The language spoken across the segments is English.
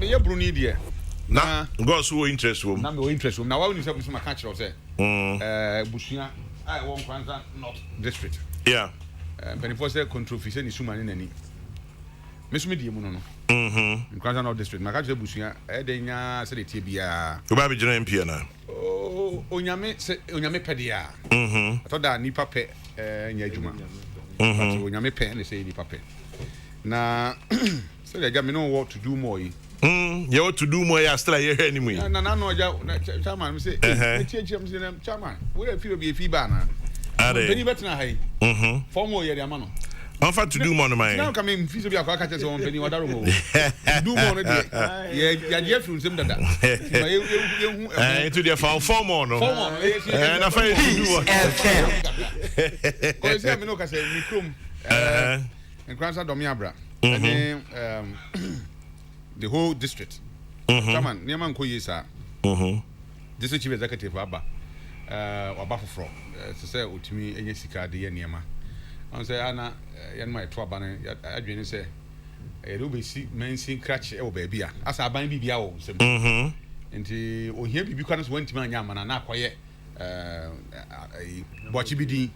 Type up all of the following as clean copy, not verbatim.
me Bruni dear. Na go so interest wo. Na me interest wo. Na wa uni say so maka kire say. Bushia I won Kwanza North District. Yeah. Penifo say control say ni suma ni nani. Me so me die mu no no. Kwanza North District. Maka kire Bushia e de nya say de tie bia. Oba be jina MP na. Onyame pede a. Atoda nipa pe nya adwuma. Onyame pe na say nipa pe. Na so they get me know what to do more. You want to do more still here anyway. Na no chairman me say chairman we feel be fever na. Penny better hai. Form wo ye dey amano. Offer to do more no man. Now come in feel be akwa catch say on penny wada room. Do more no dey. Ya dey feel nsem dada. Into the form more no. And I find to do what. Cause me no ka say mi krom. And Kransa Domiabra. And then the whole district. Chairman, Niaman Koyesa. District Chief Executive Abba. Wabafro. To say Utimi Enyesika de Niama. I say Anna Yan my Twabana, I didn't say a ruby men see cratch or baby. As I bind Bibia. And oh here Buchanans went to my yaman and not quiet. Watchibidi.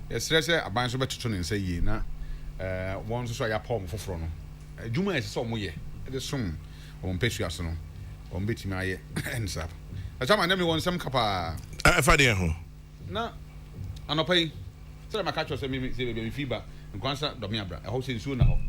A stresser a bunch of better and say ye na. One so ya palm for front. Juma is some way. The soon on Petriasono on Betty my ends up. A time I never want some capa. If I didn't. No, I'm not paying. So my catcher send me fever and Gransa Domiabra. I hope soon now.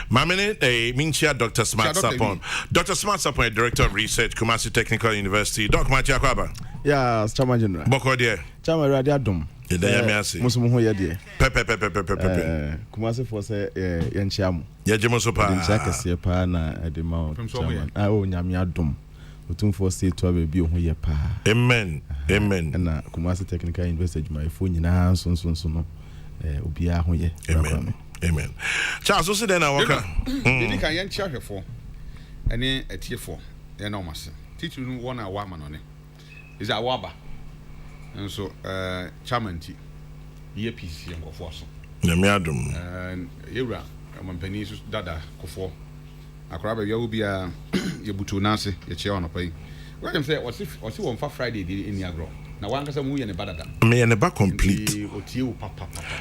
My minute, a Minchia Dr. Smart Sapon. Dr. Smart Sapon, Director of Research, Kumasi Technical University. Doc Matia Kwaba. Yeah, Chairman General. Boko dear. Chairman Radiadum. Musumu ya dear. Pepe. Kumasi for say Yancham. Yajimusopa. Chakasi pa na at the mount. I own Yamiadum. Utum for say to have a bio here pa. Amen. And Kumasi Technical University, my phone in hands on soon. Ubia hoye. Amen. Charles, what's then I walk? You can yan charge for any a tier 4. Enormous. Teach you 1 hour man on it. Is a waba. And so, Chairman T. Earpiece young of Wasson. Namiadum. And Ira, among pennies, Dada, Kofo. A crab, you will be a Yabutu Nancy, your chair on a pay. What can say, what's if, or see on Friday in Yagro. Now one can say, we and a badada. Me and the back complete.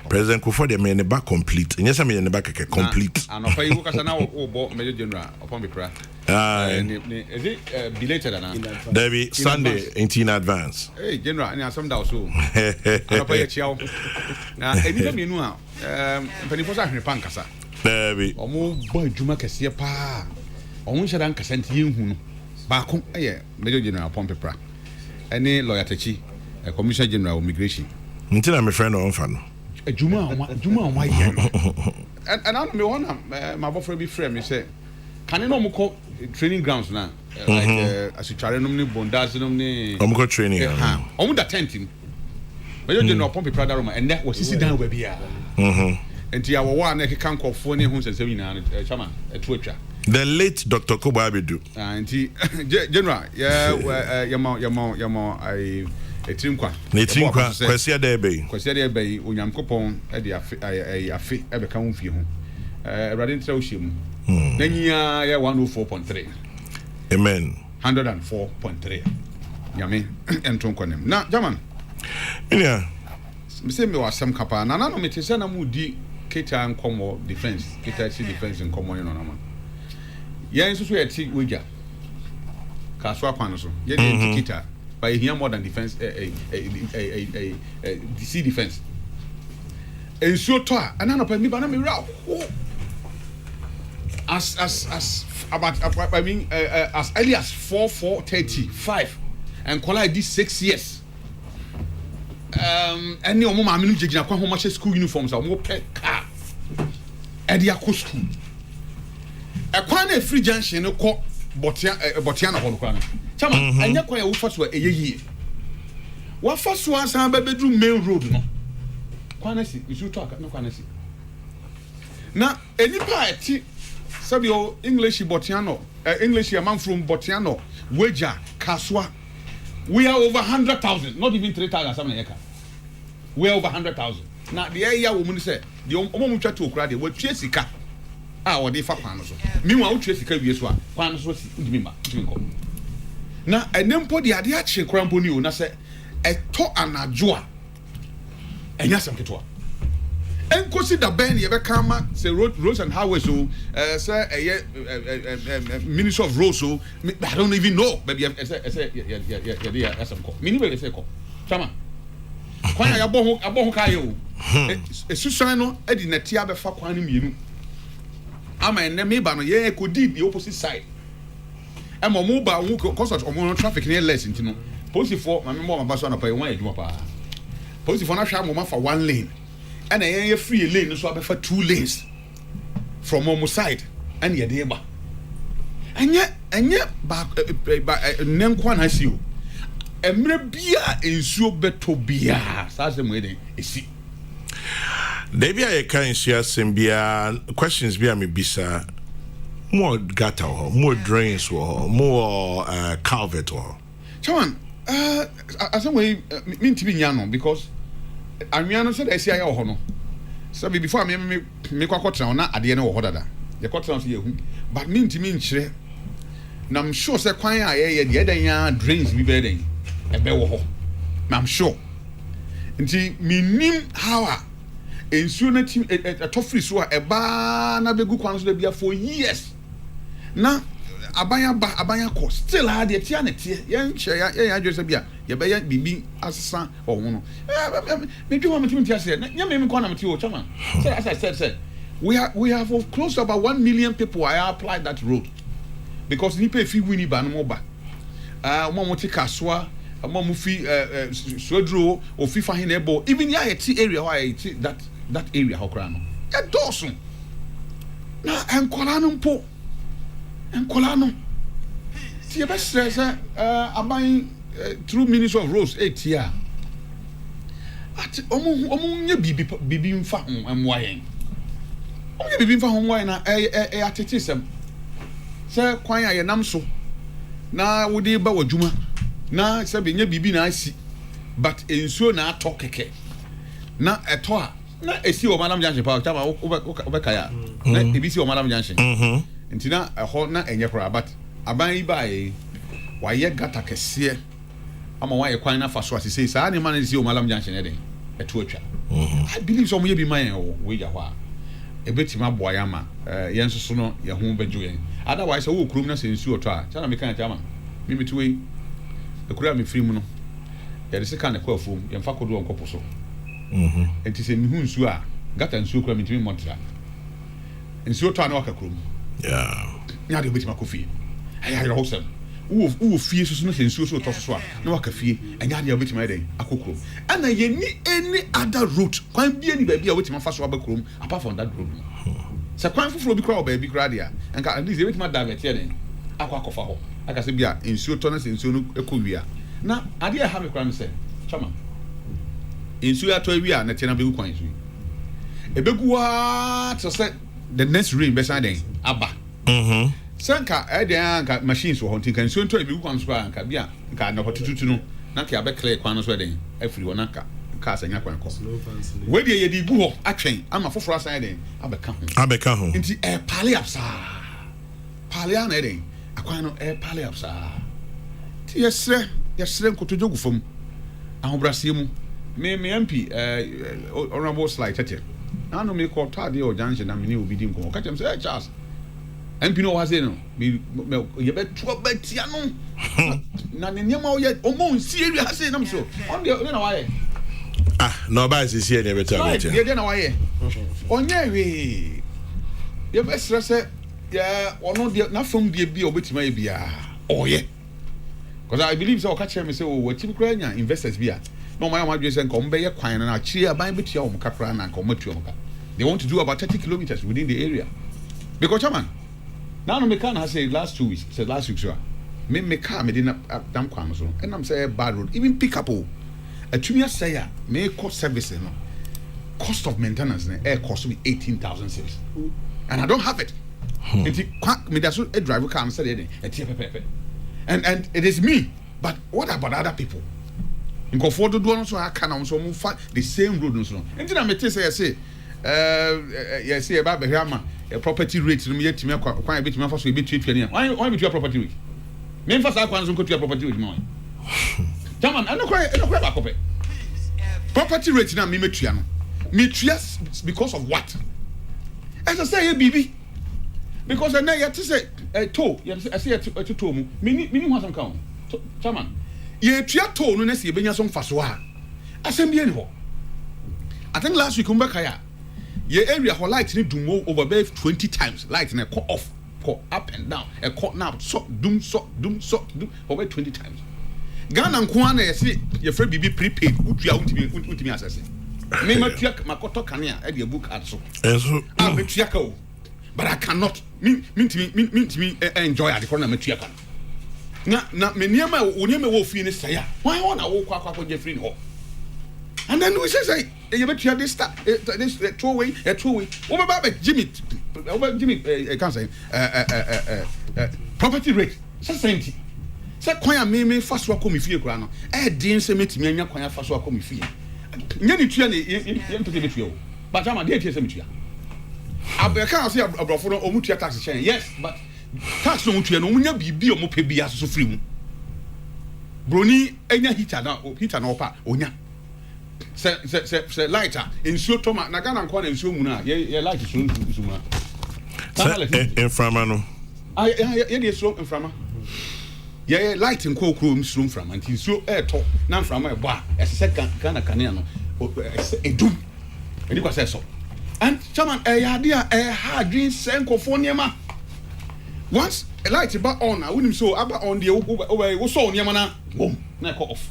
President Kufo, the me and the back complete. And yes, I mean in the back complete. And I'll pay you because now, oh, Major General, upon me cry. Is it belated? There be Sunday in advance. Hey, General, and some doubt so. I'll pay a chow. Now, anything you know, Pennyposa Pancasa. There be. Or more boy, Juma Cassia pa. Or one shall uncasent you. Back home, Major General upon paper. Any lawyer Techi, a Commissioner General of Immigration. Until I'm a friend of fan. Juma, why? And I don't know one, my boyfriend be friend, he said, can you know call training grounds now? Like, as you try to nominate Bondazum, I'm going training. I'm the tent him. Major General Pompey Prada Roma, and that was he sit down where we are. And to our one, I can't call for any homes and seminar, Chairman, a Twitter. The late Dr. Kobabidu. And General, yamo, I a trimqua. Netimqua, Quesia Debe. Quesia Debe, Unyam Copon, a fit ever come for you. Radin Troshim. Then you are 104.3. Amen. 104.3. Yami and Tonquanem. Now, German. Yeah. Say me was some capa. Nana, me to send a moody Kita and Como defense. Kita defense in common on a man. Yes, we are take Wija. Kaswa Panaso. Yet, Kita. By here more than defense, a DC defense. And so, and I'm me, but I'm as about I mean as early as 4:35 and collide these 6 years. Any of my minu jigina kwa home school uniforms are more pet car. And they are school. A kwana free junction no ko botiana hono kwana. Chama anya kwa wo faso eyeye. Wa faso asan ba bedroom main road no. Kwana si isu to aka no kwana si. Na enipa eti sabio English botiano English man from botiano wager kaswa. We are over 100,000, not even 3,000 something like that. We are over 100,000. Now the area woman say the omo twa to okra de we tue sika. or they fa kwan so meanwhile wo twa sika wie so a kwan so si udimi ma ko na enempo de ade a che krampo ni o na se eto anajo a enya sem keto enkosi da ben ye be kama say roads and highways so say ministry of roads so I don't even know baby say yeah some ko mini be say ko chama kwan ya abo ho kai o esusan no e di natia be fa kwan ni mienu ama enne me ba no ye ko di the opposite side e mo mu ba wu cause of mo traffic near less ntino police for ma me mo ba so na pa e wan aduma pa police for na hwa mo ma fa one lane and a free lane so I for 2 lanes from one side and ye dey ba enye ba nenkwa na si o emre bia ensuo beto bia sa se mo eden esi Debi a kan share bia questions bia me bisa more gutter more drains more culvert Chairman asem we me ntibi nya no because Amiano said I see I ho no. So before me kwakotra na ade ne wo ho dada. Ye kwakotra so ye hu. But me ntimi nkyere. Na I'm sure say kwan a ye de dan ya drains bi be den. E be wo ho. Na I'm sure. Nti me nim how a ensuo na tim atofri so a e ba na begu kwan so da bia for years. Na abanya ko still had the tia ne tie yen hye ya adwo se bia ye be ya bibi asesa ohun no me dwo ma tia se nya me ko na me tie o chama so as I said we have close to about 1 million people I applied that road because ni pay fi wini ba no mo ba mo ti kasoa mo fi suadro o fi fa hin ebo even ya ti area why that area how kra no ya dosun na enkola no mpo enkola no ti e be stress aban through ministry of roads etia at omo nya bibi mfa ho amwayen omo nya bibi mfa ho amwayen na atete sem se kwan ya nam so na wodi ba wadwuma na se be nya bibi na asi but ensuo na ato keke na eto a na esi o madam janche pa chama obekaya na ebisi o madam janche ntina ho na enye kora but aban yi bae wa ye gata kese ama wa ye kwan na fa so asese saa ne man esi o madam janche ne den eto atwa I believe so mo ye bi man we ja ho a ebetima boa ya ma yen soso no ye ho bejo yen otherwise wo krum na sensu oto a chana me kan chama me mituwe ekura me free mu no ye de sika na kwa fom ye mfa kodo onkopo so enti se mi hu nsu a gata nsu kura me timi montra nsu oto na waka krum nya de betima kofi aya yo hosem wo fie so no sensu so to so a na waka fie anya de betima den akokro ana ye ni any other route kwan bia ni ba bia wetima fa so abakrom apart from that road se kwan fufuro bi kra o ba bi kra dia enka at least wetima divert here den akwakofa ho aka se bia ensu to na sensu no ekowia na ade ha me kra no se chama ensu ato awia na tena begu kwan so ebegu wa to say the next rain be san den aba sanka anka machines wo hontin kan so nto ebegu kwan so anka bia nka na hotututu no na ka be clear kwan so den afiri wo na ka asanya kwan ko we de ye di gu ho atwen ama foforo asan den abeka ho nti pale apsa pale an den akwan no pale apsa ti yesre nkotojogu fom ahobrase mu me MP honorable slide tete na no me ko tade o janche na me ni obi di nko ka chem say Charles MP no was no me ye be to betia no na ne nyama o ye o mo nsi area ha say na so on de na wa ye no ba si si ne betia betia ye de na wa ye onye we ye be stress ya ono de na from de bia obetima ye bia oye because I believe so ka chem me say o watim kra nya investors bia no my am say nko mbe ye kwan na chiri aban betia o kakra na nko matu o they want to do about 30 kilometers within the area because chairman now no me can say last 2 weeks said last week so me car me didn't dam kwan so and I'm say bad road even pick up o atumi say me cost service no cost of maintenance na cost me 18,000 cedis and I don't have it me that so a driver car say and it is me but what about other people nko for do no so aka na so mo fa the same road no so enti na me say yes e ba be hwa ma a property rate no me yetimi akwa e betimi afa so e betuatua ne why betua property rate me mfa sa akwa so nkotua property rate ma German I no kwa ba kope property rate na me metua no me tua because of what as I say bibi because na yet say to you say to mu me ho asam kan German ye tua to no na se benya so mfa so a asem bi ani ho I think last week umbakaya your area for light need to move over 20 times light and cut off cut up and down a cut now so doom over 20 times Ghana nkwana you see your friend BB prepaid utua untimi assess me matua makoto kania e de book ad so ah matua ka o but I cannot me enjoy at the corner matua ka na me niam onyame wo fie ne saya why wanna wo kwa Jeffrey ho and then we say you better this start this two way over baby Jimmy can't say property rate so senti say kwanya me fa so akọ me fie kura no din say metimi anya kwanya fa so akọ me fie nya ni tua ne yem to be tua o but am dey tia say metua abeka say abrofo no omu tua tax chain yes but tax no mutua no omunya bibi o mo pe bia so free mu broni enya heater na opa onya se lighter ensuo toma na Ghana nkwa na ensuo mu na ye light so mu na inframa no ye dey so inframa ye light nkwa okro ensuo inframa nti ensuo to na inframa e bo a se Ghana kanea no edum eni kwa se so and chairman ya dia ha dream senkofo niema once a light ba on na wunim so aba on the wo so niema na boom na call off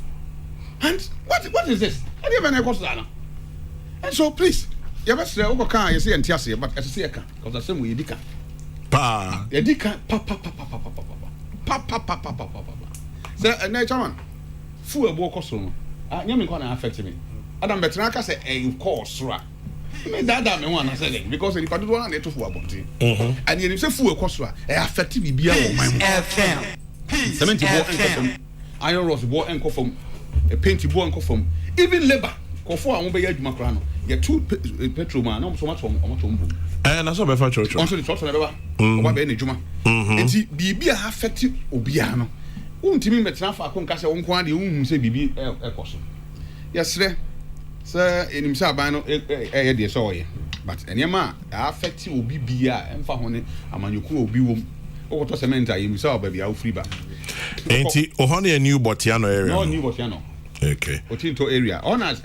and what is this? I didn't even know. And so please, you must say, "Oh, can you see and tear but as I say, because the same way you dika, pa, you dika, pa. Say, and German, full of walk so. You mean gonna affect me? Adam Betraka say, "Of course, right." Me that me one say because if I do one to full about it, and you say full cost right, affect me be a my cement board iron rods board and from. A painty boy and from even labor for I won't be edge macrano. You're two petrol man, so much from and I saw my church. Also, the church about any Juma. And see, be a half effective Obiano. Won't me met enough for Concassa on Quadi, say Bibi Ecoso. Yes, sir, in himself, I know a soy. But any man, affective will be beer and for honey, a man you could be womb. Or what was a mentor himself, baby, I'll free back. Ain't he? Ohoni a new Botiano area. No new Botiano. Okay. Otinto area. Honors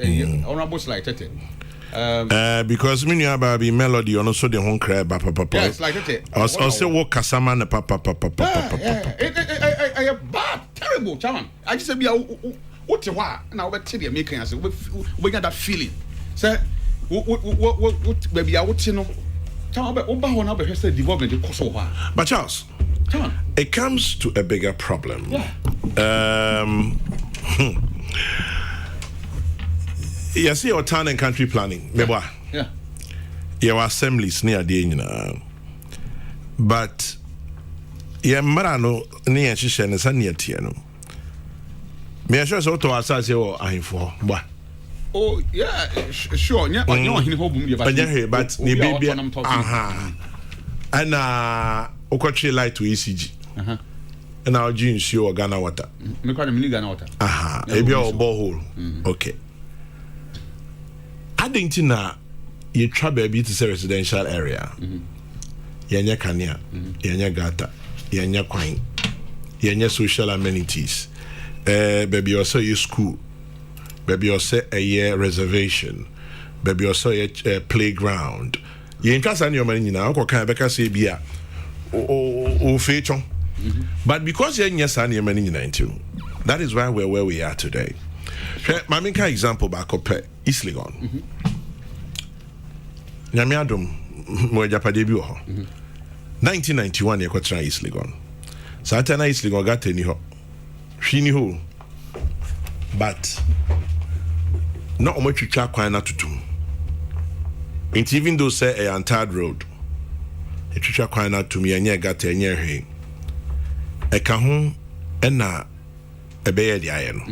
honorable like that. Because me new baby melody on also the home crab papa. Yes, like that. Also walk kasama na papa. Bad, terrible, chairman. I just said be what you want now but tell you making us we got that feeling. Say what baby I would you know. But Charles, it comes to a bigger problem. You see our town and country planning. Yeah. Your assemblies near the but marano near Shishan and Sanya Tiano. Me I sure so to assess you are for. Oh yeah, sure. Yeah, but baby, and Okochi light to ECG. And our jeans show Ghana water. Me call them Ghana water. Maybe our borehole. Okay. I think na you try baby to say residential area. Yenya kania, yenya gata, yenya kwine, yenya social amenities. Baby also you school. Baby also a year reservation. Baby also a playground. You ain't any your money now. Can I say beer? Oh, feature. But because you're yes, any money too. That is why we're where we are today. My main example back up East Legon. Nyamiadum mo japade bi ho. 1991 ye kwatra East Legon. Satana East Legon got any ho. Hwini ho. But not much twitwa kwan na tutum. It even though say a untarred road. A twitwa kwan na tum ye nya gata nya hwe. E ka ho na e be ye no.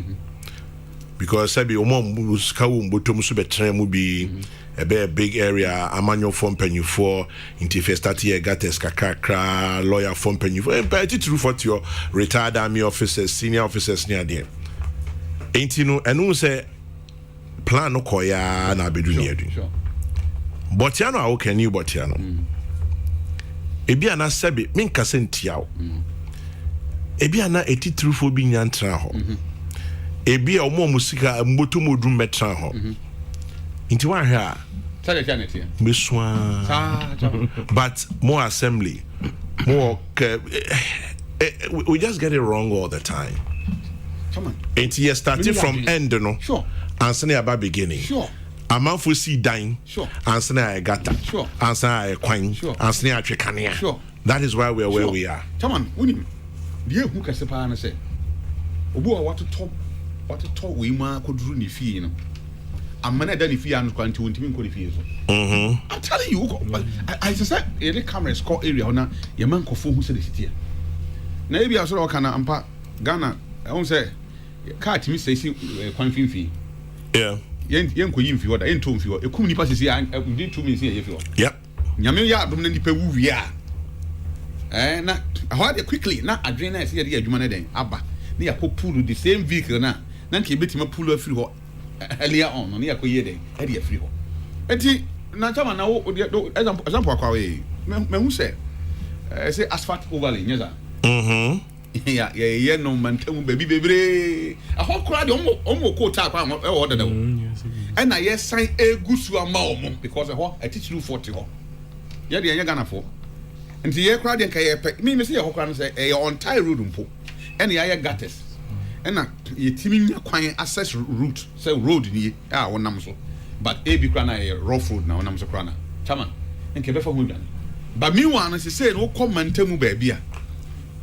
Because sabi omo ska wo mbotom so betre mu bi a big area amanyo form penny for into first start here gates kakra lawyer form penny for empathy true for your retired army officers senior officers near there ain't you know and say plan no koya na bedu near do botiano a can you botiano ebi ana sebe minka sentiao ebi ana eti true for bi nyantra ho ebi a omo musika mboto modum metra ho Into one here, but more assembly, more. We just get it wrong all the time. Come on. Into you starting from end, no. Sure. Answer about beginning. Sure. A man for see dying. Sure. Answer I got that. Sure. Answer I coin. Sure. Answer I tricania. Sure. That is why we are where we are. Come on, win. Dear who can say, and say, Obo, what to talk, we ma could run if you know. I'm not done if you are going to if I'm telling you, I suspect any cameras call area on your man who said the city. Maybe I saw Kana Ampa Ghana. I won't say, can't me say, quantum fee. Yeah. Young Queen, if you are in tune for a community passes here, I did 2 minutes here if you are. Yep. Yamia, don't people who we are. And how quickly, not a drain as here, the human Abba. They are pull the same vehicle now. Nanki bit him a pull of free earlier on near Koyede, Eddie free. Eti, Natama now, example, who say, say asphalt overlay, yes, yeah, no man, baby, a whole crowd almost quote order. And I yes, sign a goose to a mom because I teach you 40. Yeah, you're gonna for. And the air crowd and Kay, me, Mr. Hokan say, a on tie room for any I got us. And you teaming acquiring access route, say road in one namso. But a big crana a rough road now, namso crana. Chaman, and Quebec for Woodland. But meanwhile, as you say, no comment temu baby.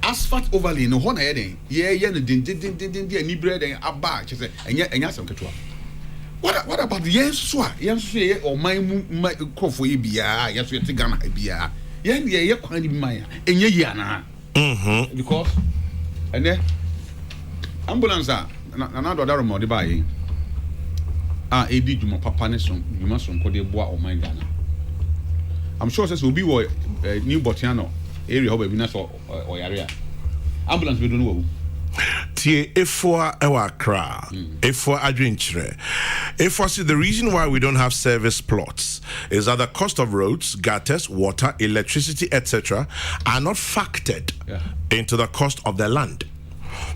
Asphalt overlay, no honor heading. Yeah, didn't any bread and a bar, and yet, and yes, what about the yes, yes, or my call for EBA, yes, we take Ghana EBA. Yeah, quite Maya, and yeah, because, and then. Ambulance another daramo de baye edi dwuma papa ne so dwuma so nkode boa o man Ghana. I'm sure says will be new Botiano area how be na so oyare ambulance be do no wo tie efo ewa Accra efo adwenchire efo see the reason why we don't have service plots is that the cost of roads, gutters, water, electricity, etc. are not factored into the cost of the land.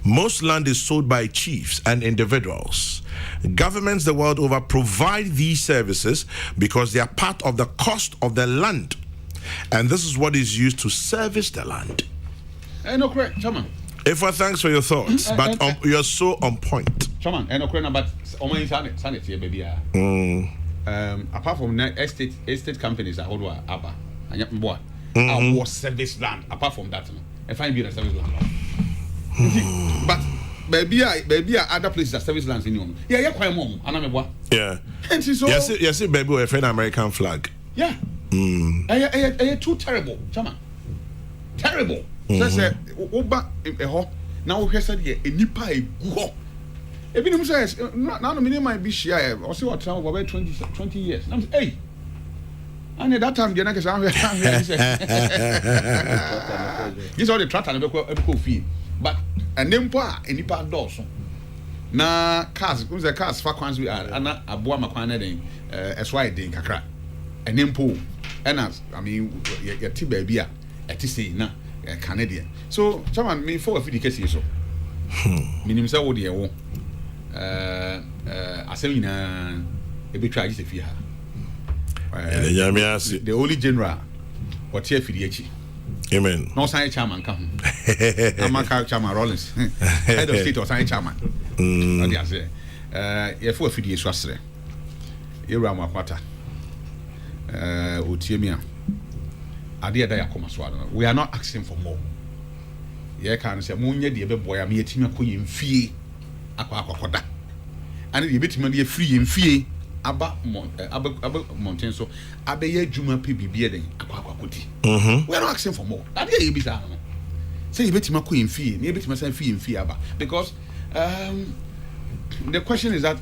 Most land is sold by chiefs and individuals. Governments the world over provide these services because they are part of the cost of the land. And this is what is used to service the land. No correct, Chairman. Ifwa, thanks for your thoughts, but you're so on point. Chairman, no correct, but Oman sanity, baby. Apart from estate companies, I hold Abba, and boy, I was service land. Apart from that, if I be a service land. But baby, other places are service lands in you. Yeah, quite mom, and I'm a boy. Yeah. And so yes, baby, a friend American flag. Yeah. I too terrible, Chairman. Terrible. So I said, Oba now we said a nipa a go. Even says now the minimum might be share or see what time over 20 years. And I'm hey. And at that time, the next time, this all the tractor and the fee. But a nimpa a nipa doors. Na cars, who's the cars for quans we are, and a boa macana then, as why they kakra. A nimpo, and as I mean, your tea baby, a tea na a Canadian. So, someone me for a few cases so. Minim say, oh dear, I say, a bit try to fear. The only general, what here for the H. Amen. No sign chairman come. I'm a chairman Rollins, head of state or sign chairman. I say, if for a few years, was there. You're a maquata. Utiemia. We are not asking for more. Yeah, can say, Munya, the boy, I'm here to me in fee. Aquacoda. And the bit money free in fee. Abba Mountain, so Abbey Juma PB bearding Aquacuti. We are not asking for more. That is bizarre. Say you bet him a queen fee, maybe myself fee in fee, Abba. Because the question is that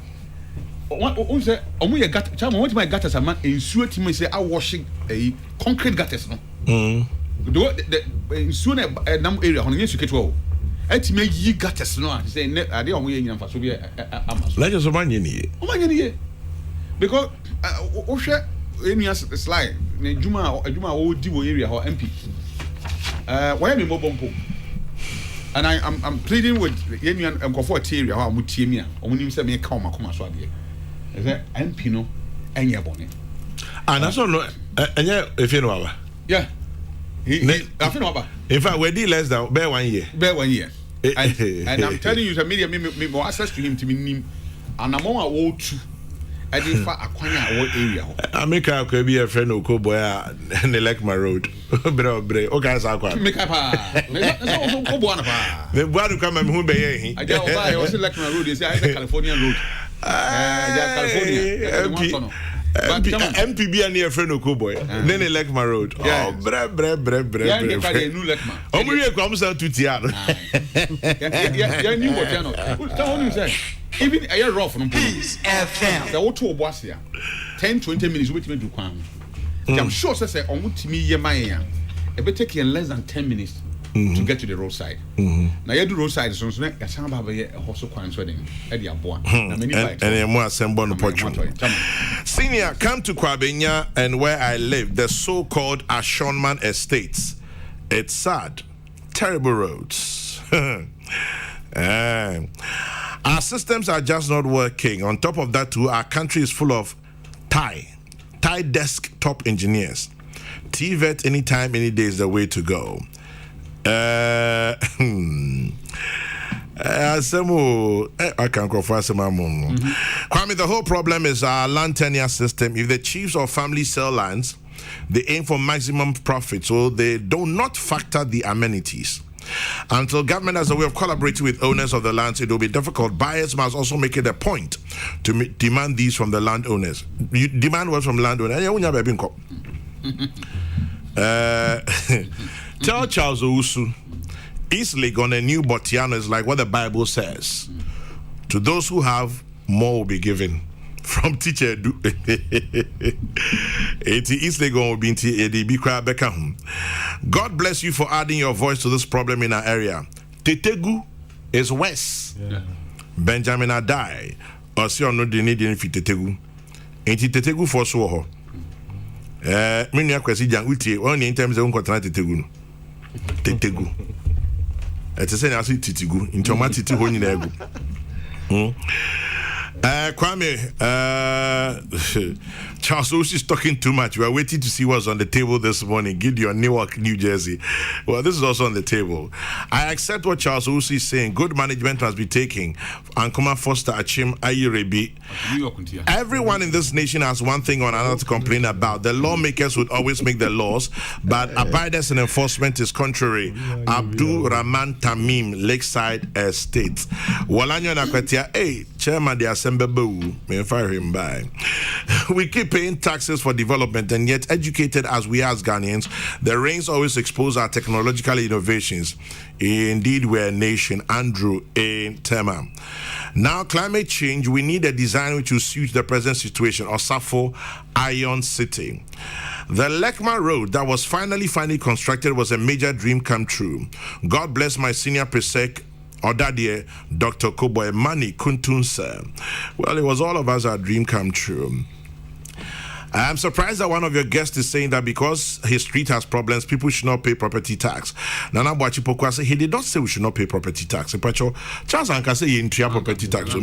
What say? Omu ye gutter. Chama, what my gutters are man? Insuo team say I washing a concrete gutters no. The insuo na nam area hono yesu ketwa. Etime yi gutters no. Say ne ade omu ye nyina fa so bi amaso. Like so man ye ni. O man ye ni. Because o hwe enia slide na adwuma wo di wo area ho MP. Why me mobompo? And I'm pleading with enia enkofo area ho amutie mi a omunim se me ka o makoma so ade. Is that MP no enya bone? And that's no enya if you know baba. Yeah. He I feel baba. In fact, we did less than bear 1 year. Bear 1 year. And I'm telling you, the media me more access to him to me and I'm on a wall too. I did for Aquania what area. America could be a friend of Koboy and they like my road. Bre, okay, so I make up. That's also Koboana. The one who come and who be I also like my road. They say I say California road. California. MPB and your friend of Koboy. Then they like my road. Oh, bre. Yeah, new like man. Omuri comes out to Tiano. Yeah, new what you know. Tell him say. Even a year rough from Peace FM. The auto was here 10-20 minutes with me to come. I'm sure say on what me ye my it will take you less than 10 minutes to get to the roadside. Now you do roadside so you can have a horse kwan so then at your boy. And more assemble on the porch. Senior, come to Kwabenya and where I live, the so-called Ashonman Estates. It's sad. Terrible roads. Our systems are just not working. On top of that, too, our country is full of Thai desk top engineers. TVET anytime, any day is the way to go. I can go for some Kwame, the whole problem is our land tenure system. If the chiefs or families sell lands, they aim for maximum profit, so they do not factor the amenities. Until government has a way of collaborating with owners of the lands, it will be difficult. Buyers must also make it a point to demand these from the landowners. You demand what from landowners? Tell Charles Owusu, East Lake on a new Botiano is like what the Bible says. To those who have, more will be given. From teacher do East Lake will be God bless you for adding your voice to this problem in our area. Tetegu is west. Yeah. Benjamin Adai. Or see or no they need any fit Tetegu. Ain't Tetegu for so many kwesi jang utie on in terms of Tetegu. Tetegu. It's saying I see Titigu into matiti ho nyina egu. Kwame, Charles Osh is talking too much. We are waiting to see what's on the table this morning. Gideon, Newark, New Jersey. Well, this is also on the table. I accept what Charles Osh is saying. Good management must be taken. Ankoma Foster Achim Ayirebi. Everyone in this nation has one thing or another to complain about. The lawmakers would always make the laws, but abidance and enforcement is contrary. Abdul Rahman Tamim, Lakeside Estate. Walanyo Nakwatia, hey, Chairman, the Assembly, may fire him by. We keep paying taxes for development, and yet, educated as we are as Ghanaians, the rains always expose our technological innovations. Indeed, we're a nation. Andrew A. Tema. Now, climate change, we need a design which will suit the present situation. Osafo, Iron City. The Lekma Road that was finally constructed was a major dream come true. God bless my senior presec, Odadie, Dr. Koboy Mani Kuntunsa. Well, it was all of us our dream come true. I'm surprised that one of your guests is saying that because his street has problems, people should not pay property tax. Nana Boachipokwa said he did not say we should not pay property tax. Charles Anka say he didn't property tax.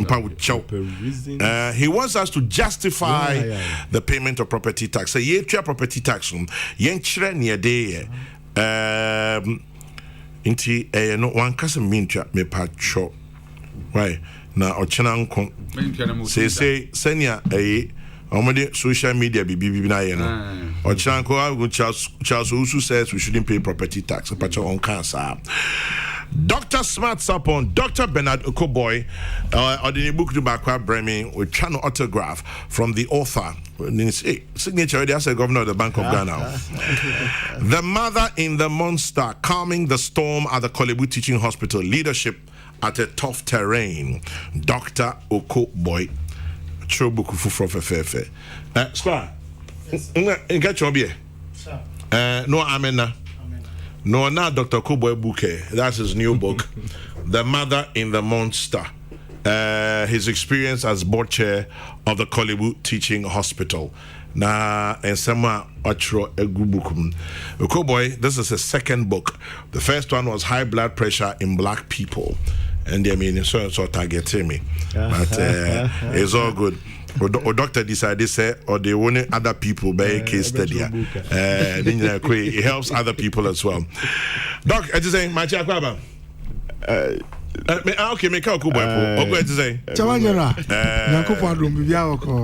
He wants us to justify the payment of property tax. Say ye property tax. Yen chre near day. Inti no one kasa mincha me pacho. Why? Na ochena nko. Say senya omode social media bibi na ye no. Ochena nko Charles Owusu says we shouldn't pay property tax. Pacho on cancer. Dr. Smart Sapon, Dr. Bernard Okoboy, or the book to Bakwa Bremi with channel autograph from the author. Signature, that's the governor of the Bank of Ghana. The mother in the monster, calming the storm at the Kolebu Teaching Hospital. Leadership at a tough terrain. Dr. Okoboy. show book for fefe. Squad. Get your beer. No amena. No, now Dr. Kuboy Buke. That's his new book, The Mother in the Monster. His experience as board chair of the Kolebu Teaching Hospital. Na and sama otro egubukum. Kuboy, this is his second book. The first one was High Blood Pressure in Black People. And I mean, so targeting me. But it's all good. Or doctor decided say, or they want other people by case study. It helps other people as well. Doc, I just say, my child, okay, make a Kuboy. What to say?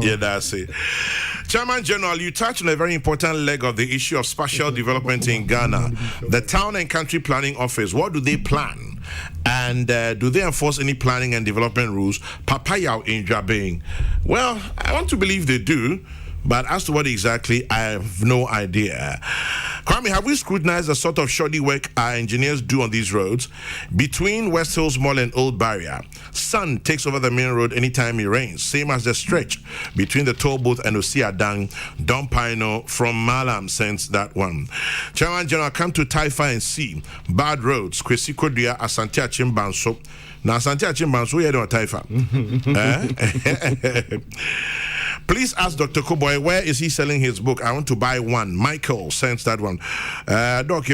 Yeah, that's it. Chairman General, you touched on a very important leg of the issue of spatial development in Ghana. The Town and Country Planning Office, what do they plan? And do they enforce any planning and development rules? Papaya in Jabing. Well, I want to believe they do, but as to what exactly, I have no idea. Kwame, have we scrutinized the sort of shoddy work our engineers do on these roads? Between West Hills Mall and Old Barrier, sun takes over the main road anytime it rains, same as the stretch between the toll booth and Osiadang, Don Pino from Malam since that one. Chairman General, come to Taifa and see bad roads, Kwesi Kodua, Asante Achimbanso. Now, Asante Achimbanso, we don't Taifa. Please ask Dr. Kuboy, where is he selling his book? I want to buy one. Michael sends that one. Doc,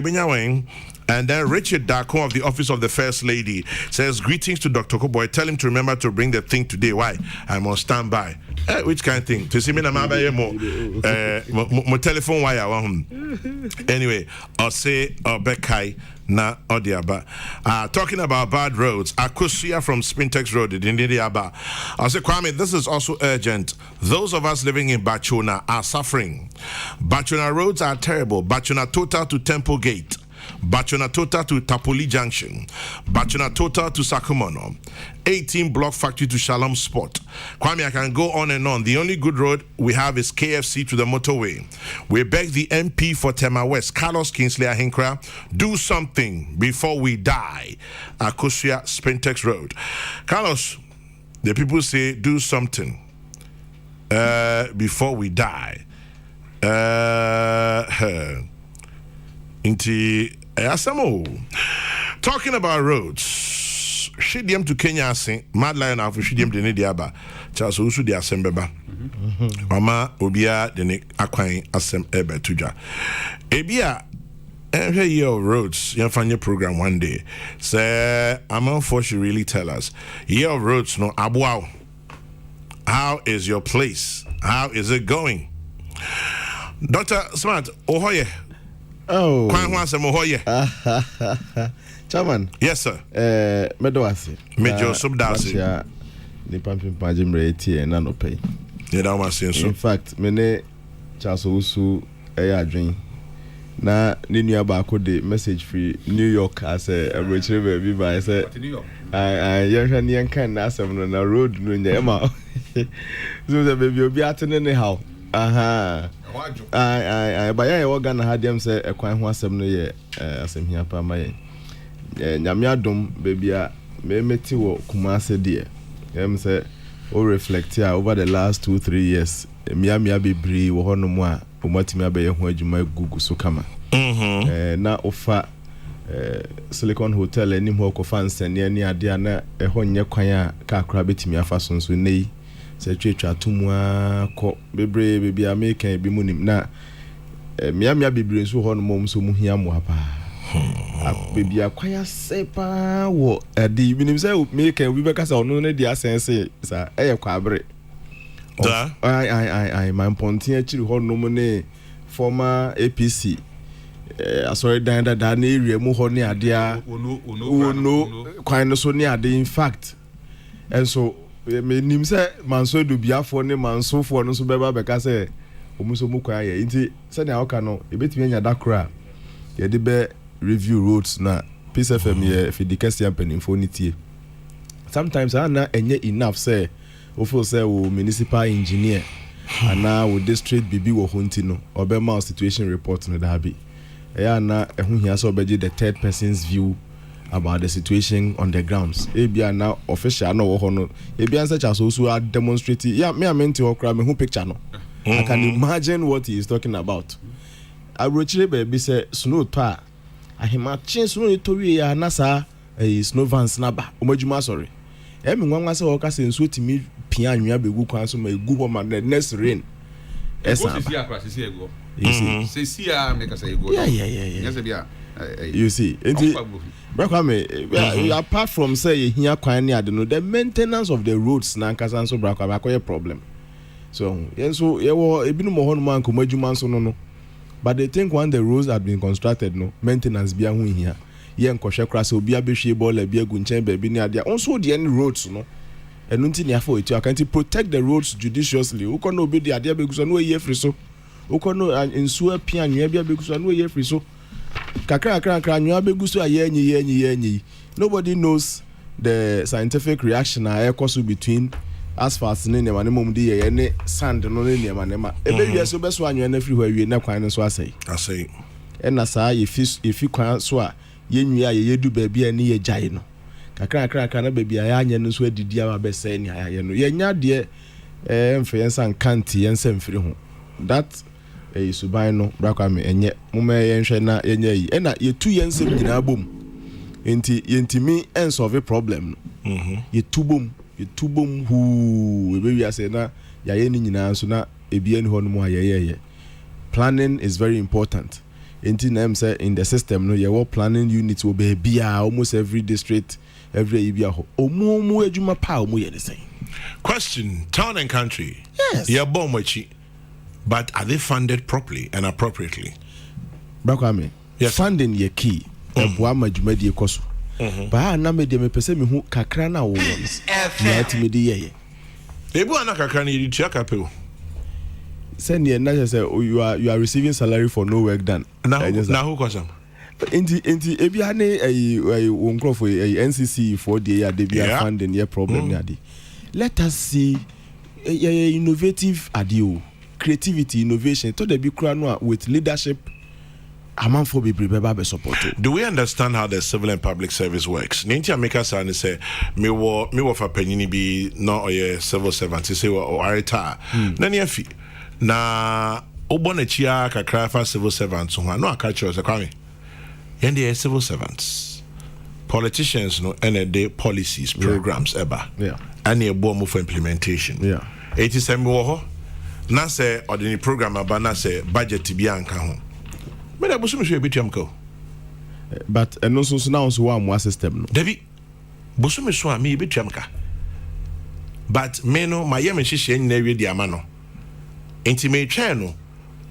and then Richard Darko of the Office of the First Lady says, greetings to Dr. Kuboy. Tell him to remember to bring the thing today. Why? I'm on standby. Which kind of thing? To see me na mabaye mo telephone wire. Anyway, I'll say Bekai na Odiaba. Talking about bad roads, Akusia from Spintex Road in Indiaba. I'll say, Kwame, this is also urgent. Those of us living in Bachona are suffering. Bachona roads are terrible. Bachona Total to Temple Gate. Bachona Total to Tapoli Junction, Bachona Total to Sakumono, 18 Block Factory to Shalom Spot. Kwame, I can go on and on. The only good road we have is KFC to the motorway. We beg the MP for Tema West, Carlos Kingsley Ahinkra, do something before we die. Akosia Spintex Road. Carlos, the people say do something before we die. Talking about roads, Shidiam to Kenya, Mad Lion of Shidiam de Nidiaba, Charles Usu de Assembeba, Mama Obia de Nick Aquine Assem Ebe Tuja. Ebia, every year of roads, you'll find your program one day. Say, I'm on for she really tell us. Year of roads, no Abuao. How is your place? How is it going? Dr. Smart, Ohoye. Oh, Chairman. Yes, sir. Medowasi. Major Subdasi. The pumping pajim rate and nano pay. In fact, mene Charles Usu a dream. Na Ninia Bako de message free New York as a retriever. Viva, I said, I young can ask them on a road in the Emma. So the baby will be at anyhow. Aha. I buy organ had them say a quite one 7 year as him here per my Yamiadum baby may met you Kumase dear. Say, oh, reflect here over the last 2-3 years. Miami be bree or no more, Umatima Bay, where you might Google so come. Now offer Silicon Hotel and Nimoko fans and near Diana a honya quaya car crabbit me a fason so nay. Say Chicha Tumwa ko bebre baby American be munim na Miami be brain so hon mom so muhia moapa baby akwaya sepa wo di minim say make we be kasa ono na dia sense sa e kwabre I my pontin achiri hon no ne former APC sorry dan da na area mu hon ne adea no kwan no so ne ade in fact and so me nim say manso do biafo ne manso fo no so beba beka say omuso mu kwa ye nti say na oka no ebetimi anya dakra ye de be review roads na Peace FM ye fidikasi ampanimfo ni tie sometimes ana enye enough say ofo say wo municipal engineer ana wo district bibi wo honti no obema situation report no da bi e ana ehun hia so obeje the third person's view about the situation on the grounds. Ebia now official no hono. Ebia such as also are demonstrating. Yeah, me I meant to okra me who picture no. I can imagine what he is talking about. I wrote baby say snow ta. I him change snow to we ya nasa snow van snaba. Umajuma sorry. Emi nwa say oka say nso timi pia anwia begu kwan so ma egu ho ma the next rain. Esa you see make us say go. Yeah. Yes bia. You see, apart from say here kwan ni ade no, the maintenance of the roads na nkasa so brakwa akoye problem. So yenso yewo ebinu mo hono man komadwuma so no. But they think when the roads have been constructed no, maintenance bia hu hia. Ye nkwohwe kra se obi abehwe ball bia gu nchen ba bi ni ade. Onso the any roads no. Enu nti ni afọ etu akanti protect the roads judiciously. Ukono obi de ade beguso no ye free so. Ukono nsuo pia anwea bia beguso no ye free so. Kakra anwea beguso ayenyi. Nobody knows the scientific reaction ekoso between asphalt ne ne mane mom de ye ne sand no ne ne mane ebe wiase obeso anwea na free ho awie na kwan no so asai ena saa yefi kwan so a yenwia ye yedu ba bia ne ye gyae no kakra na ba bia ya anya no so adidi a ba sɛ ne ayaye no yenya de mfe yensa nkanti yensa mfiri ho that suban no brakwa me enye moma yenhwɛ na yenya yi ena yetu yensem nyina bom enti yentimi ensolve problem no yetubom hu ebe wiase na yaye ni nyina so na ebie ni ho no mu ayeye planning is very important. Enti na say in the system no your planning units will be bia almost every district every bia ho omu adwuma pa omu ye the same. Question: town and country, yes, you're born with, but are they funded properly and appropriately? Bakwame, yes, funding ye key ebua madwuma die koso ba na me de me pese me hu kakra na wo na ti me de ye ebu ana kakra na yidi tua kapeo. Send you you are receiving salary for no work done. Now who question? Inti ebi ane wonkro for NCC for the year they be funding your problem yadi. Let us see innovative adio, creativity, innovation to the big crown with leadership. Among for be support. Do we understand how the civil and public service works? Ninja make us say me wo for penny be not a civil servant say or retire. Nani afi na obona chia kakra fa civil servants ho no aka chiro se kwame yende civil servants politicians no and the policies programs eba and e bo mo for implementation it is em wo ho na say ordinary program aba na say budget bi anka ho me da bosu me hwe betiam ko but eno so now so wa mo system no David bosu me so a me betiam ka but me no my yem hihye nyina wi di ama no intimate channel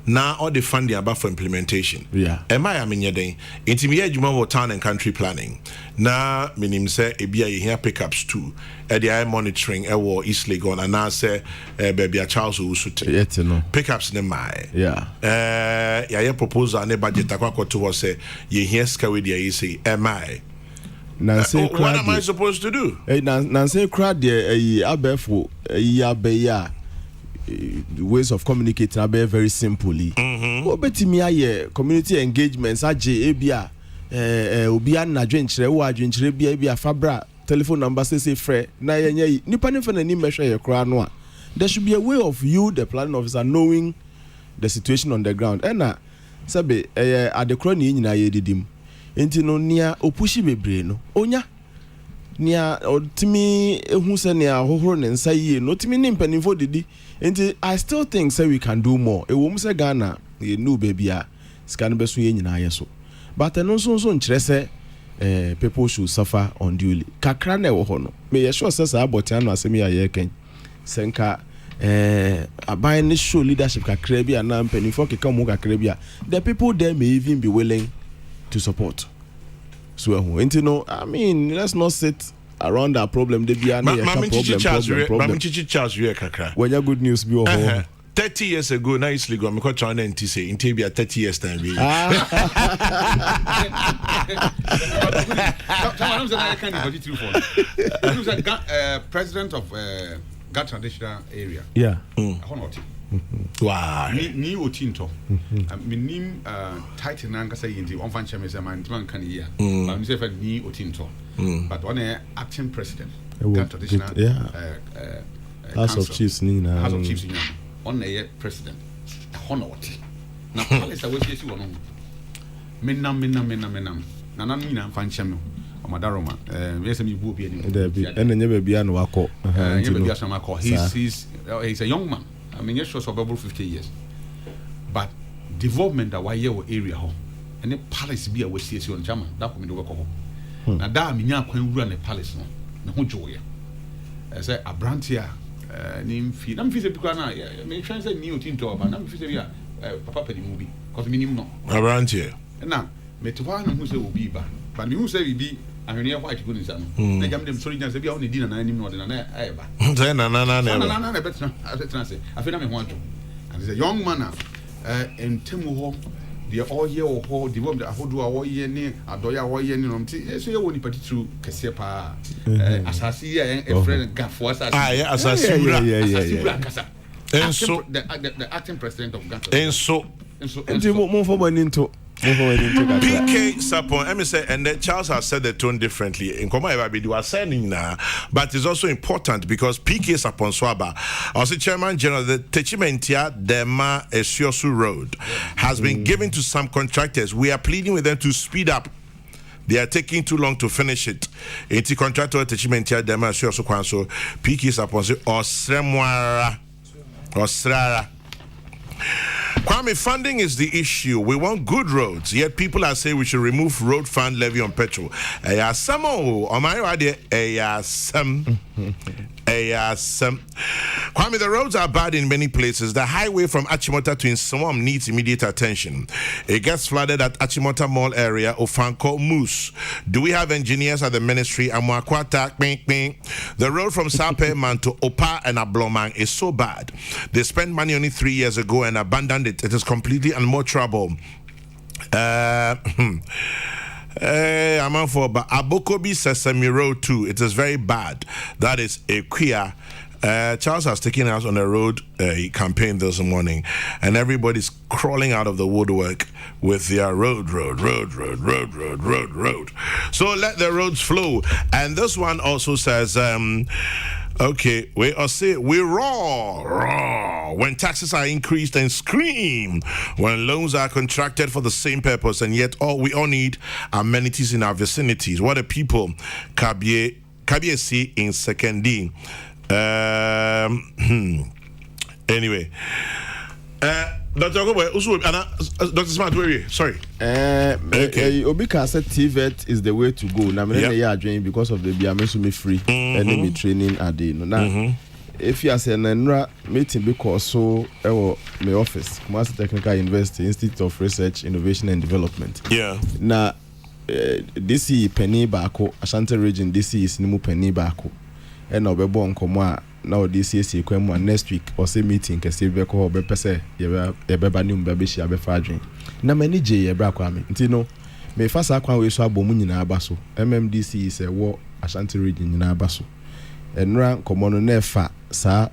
now all the funding about for implementation. Am I mean den intimate adwuma town and country planning. Na minim say ebia ye here pickups too. The eye monitoring war East Legon and now say baby a Charles Usute. Pickups ne mai. Yeah proposal ne budget akwa to was say ye here skawe dia say am I what am I supposed to do? Nancy crowd the abefo ya ways of communicating are very simply. What betimi aye community engagements aje ebia obi an adwenkyere wo adwenkyere bia fabra telephone number say frɛ na yenye nipa ne fa na ni mehwe ye kra no a there should be a way of you the planning officer knowing the situation on the ground ena sabe adekro ni nyina ye didim enti no nia opushi bebre no onya nia otimi ehu se nia hohoro ne nsa yie no otimi ni mpanimfo didi enti I still think say we can do more e wo mu se Ghana ye nu baby a scan be so ye nyina ye so but no so nkyere se people should suffer unduly kakra na e wo ho no me ye sure say abotia no asemi ya ye ken senka abai ne show leadership kakra bi ana mpanimfo keka mu kakra bi a the people there may even be willing to support. So enti no I mean let's not sit around that problem they be problem kakra when you good news be over 30 years ago na East Legon me ko China enti say enti be 30 years time be president of Gat traditional area Wow. Ni otinto. Minim title na nkasa yinti on fan cheme say man kan ya. But me say for ni otinto. But one acting president. Traditional House of Chiefs ni na. House of Chiefs ni. On president. Hono what. Na palace we see wono. Menam. Na nan ni na fan cheme. Madaroma yes me bu bi ani and then you be an wako he's a young man. I mean, yes, about 50 years. But development that why your area home and the palace be a we see on German that come to work home. Now that me nya kwan wura the palace no ho joy. I say a brand here name fee. Na me fee say because na me try say new thing to about na me fee say papa pedi movie because minimum no. A brand here. Na me to one who say obi ba. But me who say we be and we white good inside. Na jam dem sorry jan say be on the dinner na nim no de na e ba. Say na better I say I feel na me ho adwo. And he's a young man in temu ho the all year ho the one that ahodo a wo ye ne adoya wo ye ne no mti so ye woni partitu kese pa asasi ya e friend gafo asasi yeah asasi kasa and so the acting president of Ghana and so mo for money into PK Sapon, let me say, and then Charles has said the tone differently. In Koma Evabi, you are saying now, but it's also important because PK Sapon Swaba, also Chairman General, the Techimentia Dema Esiosu Road has been given to some contractors. We are pleading with them to speed up. They are taking too long to finish it. Iti contractor Techimentia Dema Esiosu Kwanso, PK Sapon Osrara. Kwame, funding is the issue. We want good roads, yet people are saying we should remove road fund levy on petrol. Kwame, the roads are bad in many places. The highway from Achimota to Nsawam needs immediate attention. It gets flooded at Achimota Mall area, Ofanko, Moose. Do we have engineers at the ministry? Amwakwata, the road from Sape to Opa and Ablomang is so bad. They spent money on it 3 years ago and abandoned it. It is completely and more trouble. I'm on for Abokobi Sesame Road too. It is very bad. That is a queer. Charles has taken us on a road campaign this morning, and everybody's crawling out of the woodwork with their road. So let the roads flow. And this one also says, okay, we roar when taxes are increased and scream when loans are contracted for the same purpose, and yet we all need amenities in our vicinities. What the people Kabie see in second D. Anyway, Dr. Smart, where are you? Sorry. Okay. Obika said TVET is the way to go. Now, I'm because of the Biamesumi free enemy training at the now. If you are saying meeting because so my office, Master Technical University Institute of Research, Innovation and Development. Yeah. Now, DC Penny Bako, Ashanti region, DC is Nimu Penny Bako. And now we're born come now this is next week or say meeting can say beko or bepese yeba new baby she abe fadrin na mani je yebra kwame nti no me fasa akwan we so abomu nyina abaso MMDC is a war Ashanti region nyina abaso enra komo no na fa sa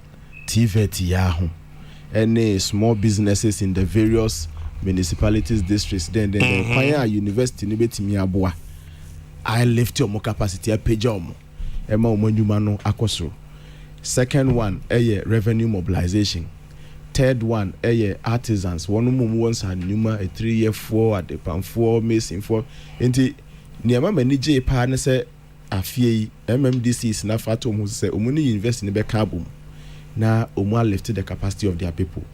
TVET ya ho any small businesses in the various municipalities districts then kwan university ni betimi aboa I lift your capacity a page omo ema omanyuma no akosoro. Second one, revenue mobilization. Third one, artisans. One once had numa a 3 year 4 at the pan 4 missing 4. Inti niama manije partner say afie MMDC is na fato mu say omuni invest in the carbon. Na omwa lifted the capacity of their people.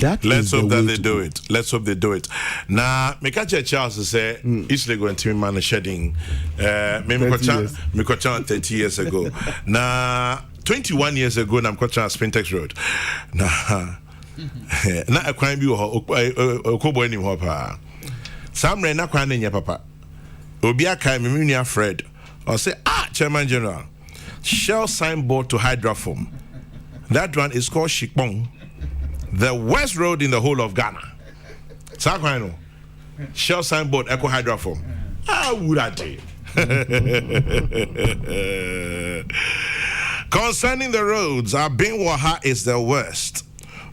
Let's hope that they do it. Let's hope they do it. Now, me catch Charles say East Lagos and Timmy Man shedding. Me 30 years ago. Now 21 years ago, I'm coaching Spintex Road. Nah, not a crime you or Kobo any hopper. Some ran not crying in your papa. Obia Kaimimunia Fred or say, Chairman General, Shell signboard to hydroform. That one is called Shikpong, the worst road in the whole of Ghana. Sakwano, Shell signboard, Echo hydroform. How would I tell you? Concerning the roads, our Benwaha is the worst.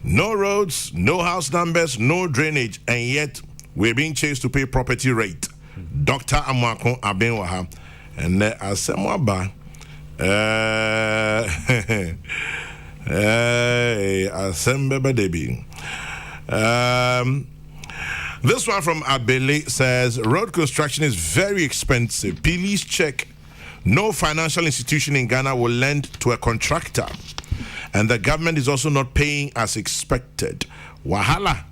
No roads, no house numbers, no drainage, and yet we're being chased to pay property rate. Dr. Amwako Abenwaha, and Asemwaba. Asembeba Debi. This one from Abele says road construction is very expensive. Please check. No financial institution in Ghana will lend to a contractor, and the government is also not paying as expected. Wahala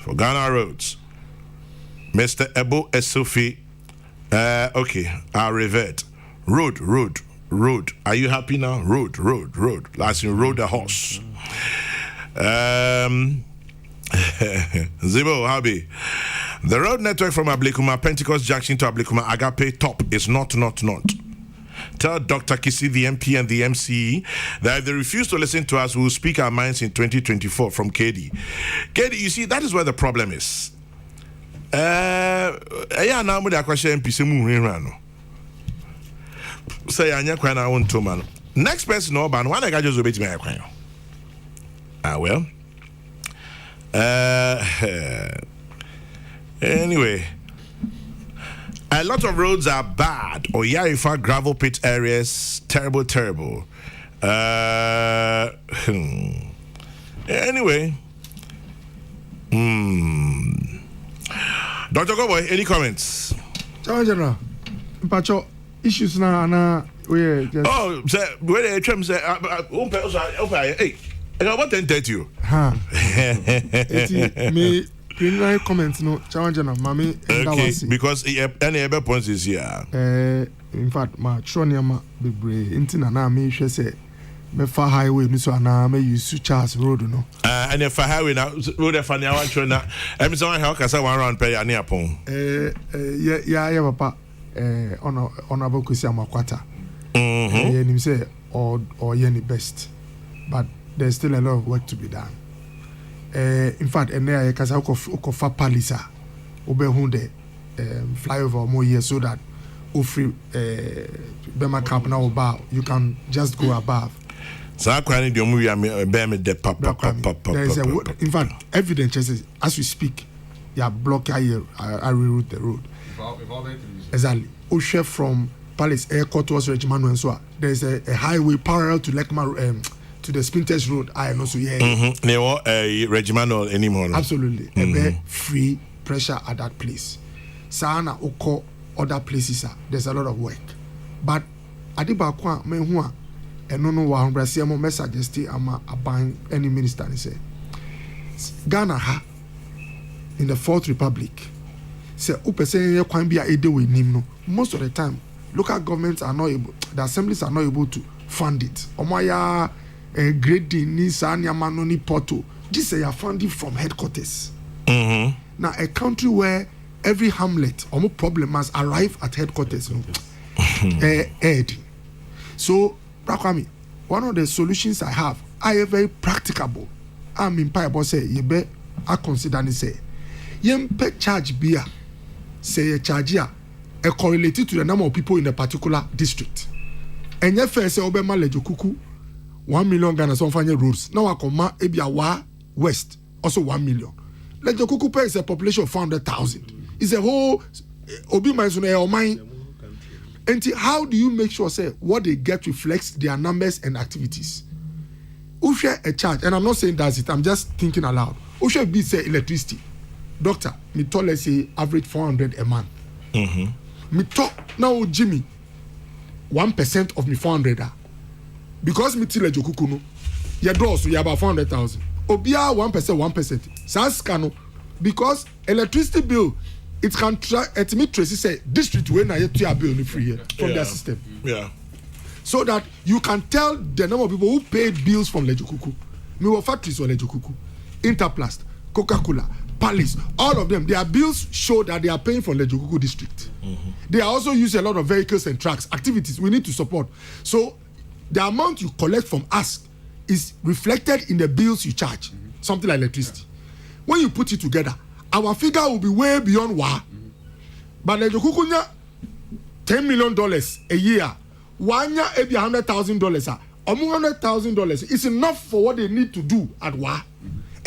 for Ghana roads. Mr. Ebo Esofi. Okay, I'll revert. Road. Are you happy now? Road. Last in road a horse. Zibo Habi. The road network from Ablikuma Pentecost Junction to Ablikuma Agape Top is not. Tell Dr. Kisi, the MP and the MCE, that if they refuse to listen to us, we will speak our minds in 2024 from KD. KD, you see, that is where the problem is. Now with the question MPC moving say anya kwan I want to man. Next person no ban one I just obey me kwan. Well. Anyway, a lot of roads are bad. Oyarifa gravel pit areas, terrible. Anyway, Dr. Goboy, any comments? General, Pacho, issues na we just. Oh, say where the trim say hey, I got what 10:30 you. Me criminal comments no challenge na mami. Okay, because any other points is here. In fact, my troniama bebre intina na me hwe say me fa highway ni so na me use Charles Road no. And if I highway na road e fa na wan tro na em so wan help kasa one round pay ya near pon. Yeah papa honorable Kwesi Amakwata. Nim say or any best, but there's still a lot of work to be done. In fact, and there kasa ukofa palisa obehu the flyover more here so that free Bema Camp now about you can just go above. So I can't do movie there is in fact evidence as we speak you are blocking I reroute the road. Exactly. Oshe from Palace Airport towards Regiment and so there is a highway parallel to Lekma to the Spinters Road. I know so yeah. They were regimental anymore. Absolutely. A free pressure at that place. Sana Oko other places there's a lot of work. But Adibakwa menhua eno wa humbrasi mo me suggest ama aban any minister and say Ghana ha in the Fourth Republic say upese ye kwan bia ede we nim no most of the time local governments are not able, the assemblies are not able to fund it. Omoya grading ni sanyama no ni porto this is funding from headquarters. Now a country where every hamlet or problem must arrive at headquarters so Brakwami, one of the solutions I have are very practicable. I'm in Bible say you be I consider ni say yempe charge beer say a charge here correlated to the number of people in a particular district. And yet first say Obama Lejokuku 1 million Ghana some final roads. Now I come Ebiawa West also 1 million. Lejokuku is a population of 400,000. It's a whole Obi mine. And how do you make sure say what they get reflects their numbers and activities? Ushe a charge, and I'm not saying that's it, I'm just thinking aloud. Ushe be say electricity. Doctor, me told let's say average 400 a month. Me talk now Jimmy 1% of me 400 because me tell Jokuku no your doors so you about 400,000 obia 1% saskano because electricity bill it can try at me tracy say district when I to your bill free here from their system so that you can tell the number of people who paid bills from Lejokuku. Me were factories or Lejokuku, Interplast, Coca-Cola, Palace, all of them, their bills show that they are paying for Lejokuku district. They are also use a lot of vehicles and trucks, activities we need to support. So the amount you collect from us is reflected in the bills you charge, something like electricity. When you put it together, our figure will be way beyond WA. But Lejokuku $10 million a year, one year $100,000. $100,000 is enough for what they need to do at WA.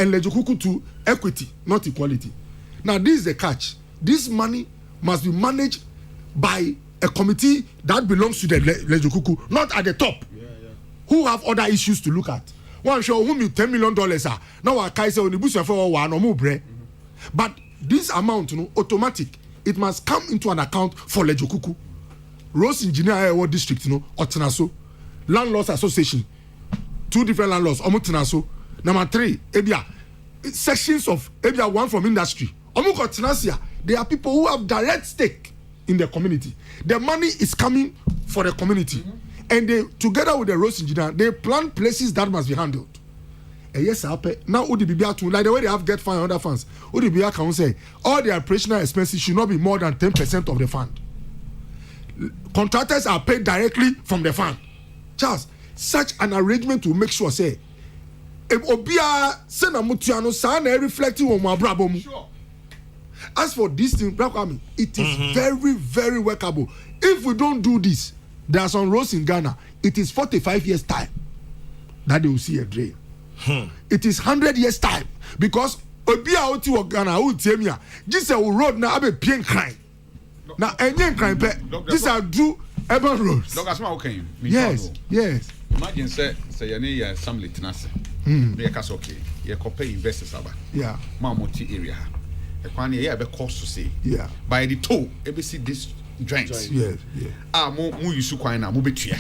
and Lejokuku to equity, not equality. Now this is the catch. This money must be managed by a committee that belongs to the Lejokuku, not at the top, who have other issues to look at. One show whom you $10 million are now I can say on the bush for one or more bread. But this amount, automatic, it must come into an account for Lejokuku. Rose Engineer District, Otinaso, Landlords Association, 2 different landlords, Omotinaso. Number 3, Ebia, sections of Ebia, one from industry. Omukotinasia, there are people who have direct stake in the community. The money is coming for the community. And they, together with the Rose Engineer, they plan places that must be handled. And yes, now Udibia too, like the way they have get fund and other funds, Udibia can say all the operational expenses should not be more than 10% of the fund. Contractors are paid directly from the fund. Charles, such an arrangement will make sure say Obia Senamutiano Sana reflecting on my brabo. Sure. As for this thing, it is very, very workable. If we don't do this, there are some roads in Ghana. It is 45 years time that they will see a drain. It is 100 years time because Obia Oti or Ghana who tell me this road now have a pink crime. Now any crime, these are do urban roads. Okay. Yes. Imagine say any assembly tenase. Me kasa okay. You pay investors aba. Yeah. Mamoti area. Ekwani e be cost to say. Yeah. By the toll, e see this joints. Yes. Mo use kwan na mo betua.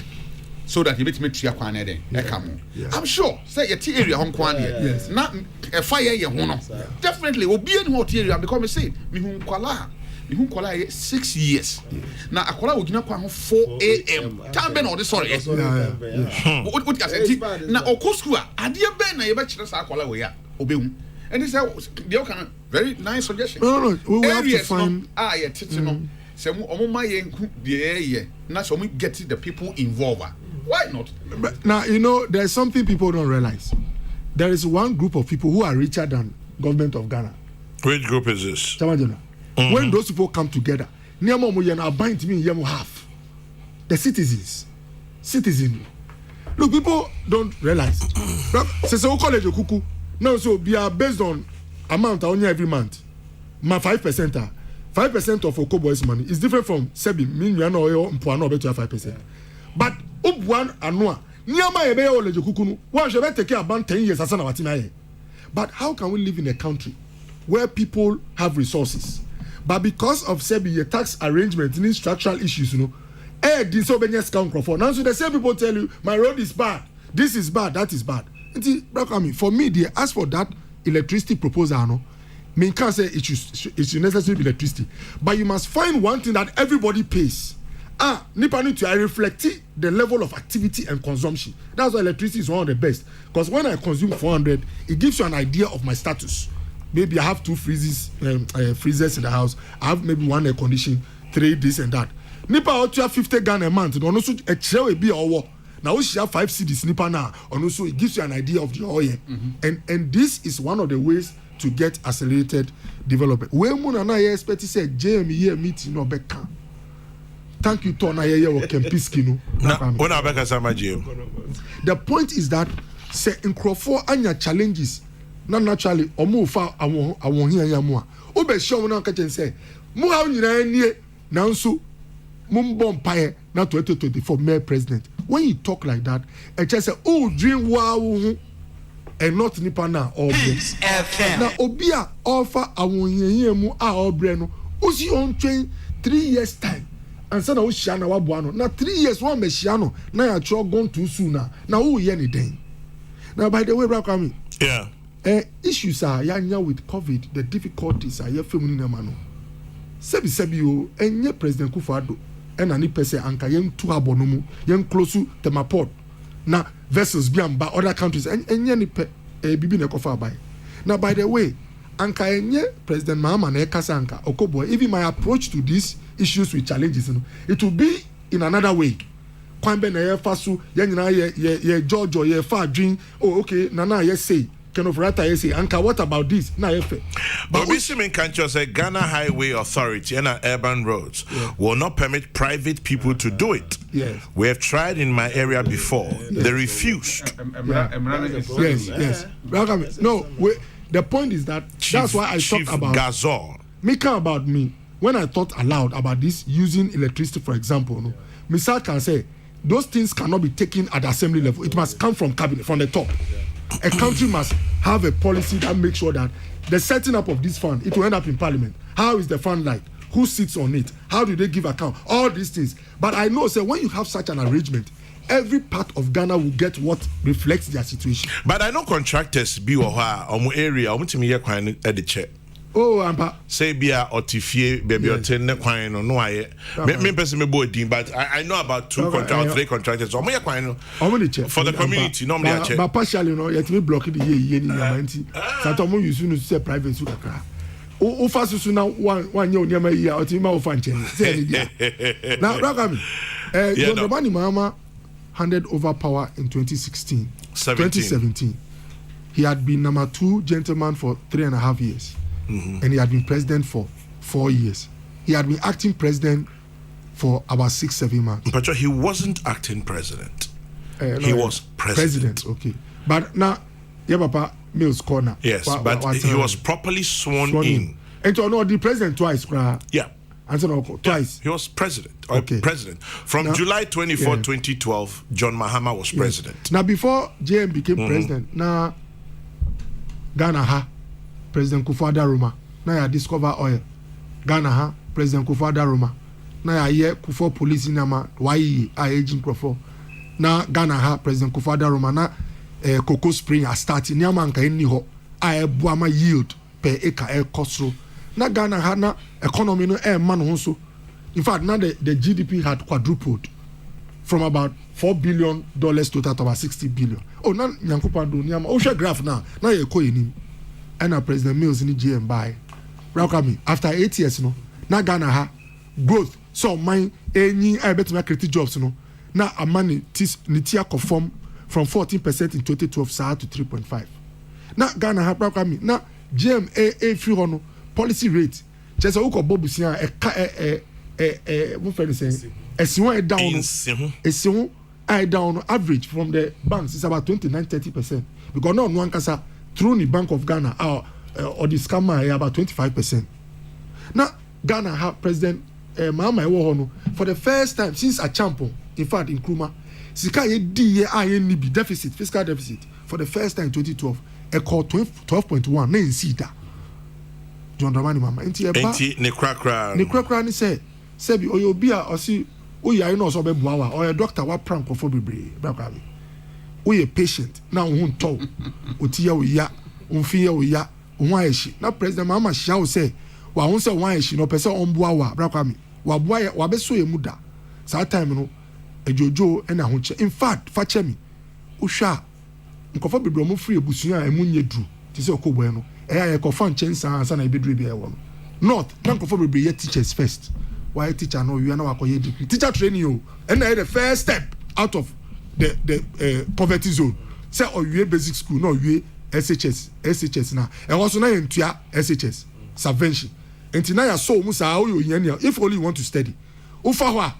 So that you bet me tua kwan na den. I'm sure say your area hon kwan Yes. Na e fire ye ho no. Definitely obi any hot area because me say me hu kwala. Me hu kwala 6 years. Na akwala ogina kwan ho 4 a.m. Time be na odi sorry. What can say? Na okosku a ade be na ye be kire sa akwala we ya obehu. And this is the very nice suggestion. No. We have to find. So now so we get the people involved. Why not? But now there's something people don't realize. There is one group of people who are richer than government of Ghana. Which group is this? When those people come together, half the citizens. Look, people don't realize. So college Kuku. No, so we are based on amount only every month. My 5%. 5% of Okobo's money is different from Sebi. Mean you know your Mpuano bet you 5%. But Ubwan Anua, Niama Ebe or Lejokukunu, one should take care about 10 years as an Awatimaye. But how can we live in a country where people have resources? But because of Sebi, a tax arrangement, in structural issues, disobedience count for now. So the same people tell you, my road is bad, this is bad, that is bad. For me, they ask for that electricity proposal. Me can't say it should necessarily be electricity, but you must find one thing that everybody pays. Nipa need to reflect the level of activity and consumption. That's why electricity is one of the best. Because when I consume 400, it gives you an idea of my status. Maybe I have 2 freezers in the house. I have maybe 1 air condition, 3 this and that. Nipa ought to have 50 Ghana a month. And also a chair will be our. Now we have 5 cities Nipa now, and also it gives you an idea of the oil. And this is one of the ways to get accelerated development. When Muna expect to say JME meeting no beka. Thank you, Tona or Kempiskino. The point is that say in Crawford anya challenges. Not naturally or move far I won't hear yamua. Obe show na catch and say, Muha ni now so Mumbom Pie not 2024 mayor president. When you talk like that, and just say, oh, dream wow, and not Nipana or now Obia offer a 1 year mu or breno. Uzi on train 3 years time. And son of Shana Wabuano. Now 3 years one Messiano. Now you're gone too soon now. Now who anything. Now by the way, Rakami. Yeah. Issues are yanya with COVID, the difficulties are here filming mano. Sebi and ye President Kufado. And any person anka yen to abonomu yen close to Temaport na vessels be by other countries and any bibi ne kofa by. Now by the way, anka enye President Mahama na ekasa anka Okobo, even my approach to these issues with challenges, it will be in another way. Kwambe na ye fasu ye nyina ye George ye fa dream. Oh okay, nana ye say kind of rata say anka what about this na efe but we see in country say Ghana Highway Authority and urban roads will not permit private people to do it. Yes, we have tried in my area before. They refused. Yes. No, the point is that that's why I talk about Gazor. About me when I thought aloud about this using electricity, for example. No, Mr. can say those things cannot be taken at the assembly level. It must come from cabinet, from the top. A country must have a policy that makes sure that the setting up of this fund, it will end up in parliament. How is the fund like? Who sits on it? How do they give account? All these things. But I know, say, when you have such an arrangement, every part of Ghana will get what reflects their situation. But I know contractors be or area, to me at the check. Oh, Ampa. Say be a otifie baby or 10 coin or no I me person me boy but I know about 2 contractors, 3 contractors or me coin for the community no me check. But partially no yet me block the ye ni yamanti. Satomo use no say private su kakra. O faso su na one year onyama yi o ti ma o fan chen. Say dia. Now Rakami John Robani Mahama handed over power in 2017. He had been number 2 gentleman for 3.5 years. And he had been president for 4 years. He had been acting president for about 6-7 months. But he wasn't acting president. He was president. Okay. But now, Papa Mills corner. Yes, but he was properly sworn in. And to know the president twice. Yeah. Twice. He was president. President. From now, July 24, 2012, John Mahama was president. Now, before JM became president, now Ghana President Kufuor Roma. Now ya discover oil. Ghana President Kufuor Roma. Now ya Kufuor police nama why aging Kufuor. Now Ghana President Kufuor Roma na cocoa spring a starting nyama nka eni ho buama yield per acre cost. Now Ghana na economy no man ho so. In fact, now the GDP had quadrupled from about $4 billion to about 60 billion. Oh, now nyankupa do nyama. Oh, share graph now. Now you ko enim. And President Mills in GM by Rakami after 8 years, no. Now Ghana growth. So mine any I bet my creative jobs, no. Now a money nitia conform from 14% in 2012 to 3.5. Now Ghana Rakami. Now GM a free hono policy rate. Just a uko bobusia what friend saying? A down. A down average from the banks is about 29-30% because no one kasa through the Bank of Ghana or the scammer about 25%. Now Ghana have President Mahama Ewohono for the first time since a champion, in fact in Nkrumah, sika ye di INB deficit, fiscal deficit for the first time in 2012, a call 12.1 na insida. John Dramani Mama enti ne krakra ni say bi oyobia osi oya no so be boawa or a doctor wa prank for bebre bra we a patient now won to otiya we ya unfiya we ya won ayeshi na president Mahama Shao say wa won say won ayeshi no person on boa wa bra kwa mi wa boa wa be so emuda sa time no ejojo na ho che in fact fa che mi uhwa nkofo bebre mo free ebusuya emunye dru ti say okobwe no e kofo nchensa ansa na ebedru bi e wo not na nkofo bebre ye teachers first why teacher no you na wa koye degree teacher training o and the first step out of the poverty zone. Say you basic school, no you SHS na. And also na entua SHS subvention. Enti na ya so mu sa you if only you want to study. Ufa ho a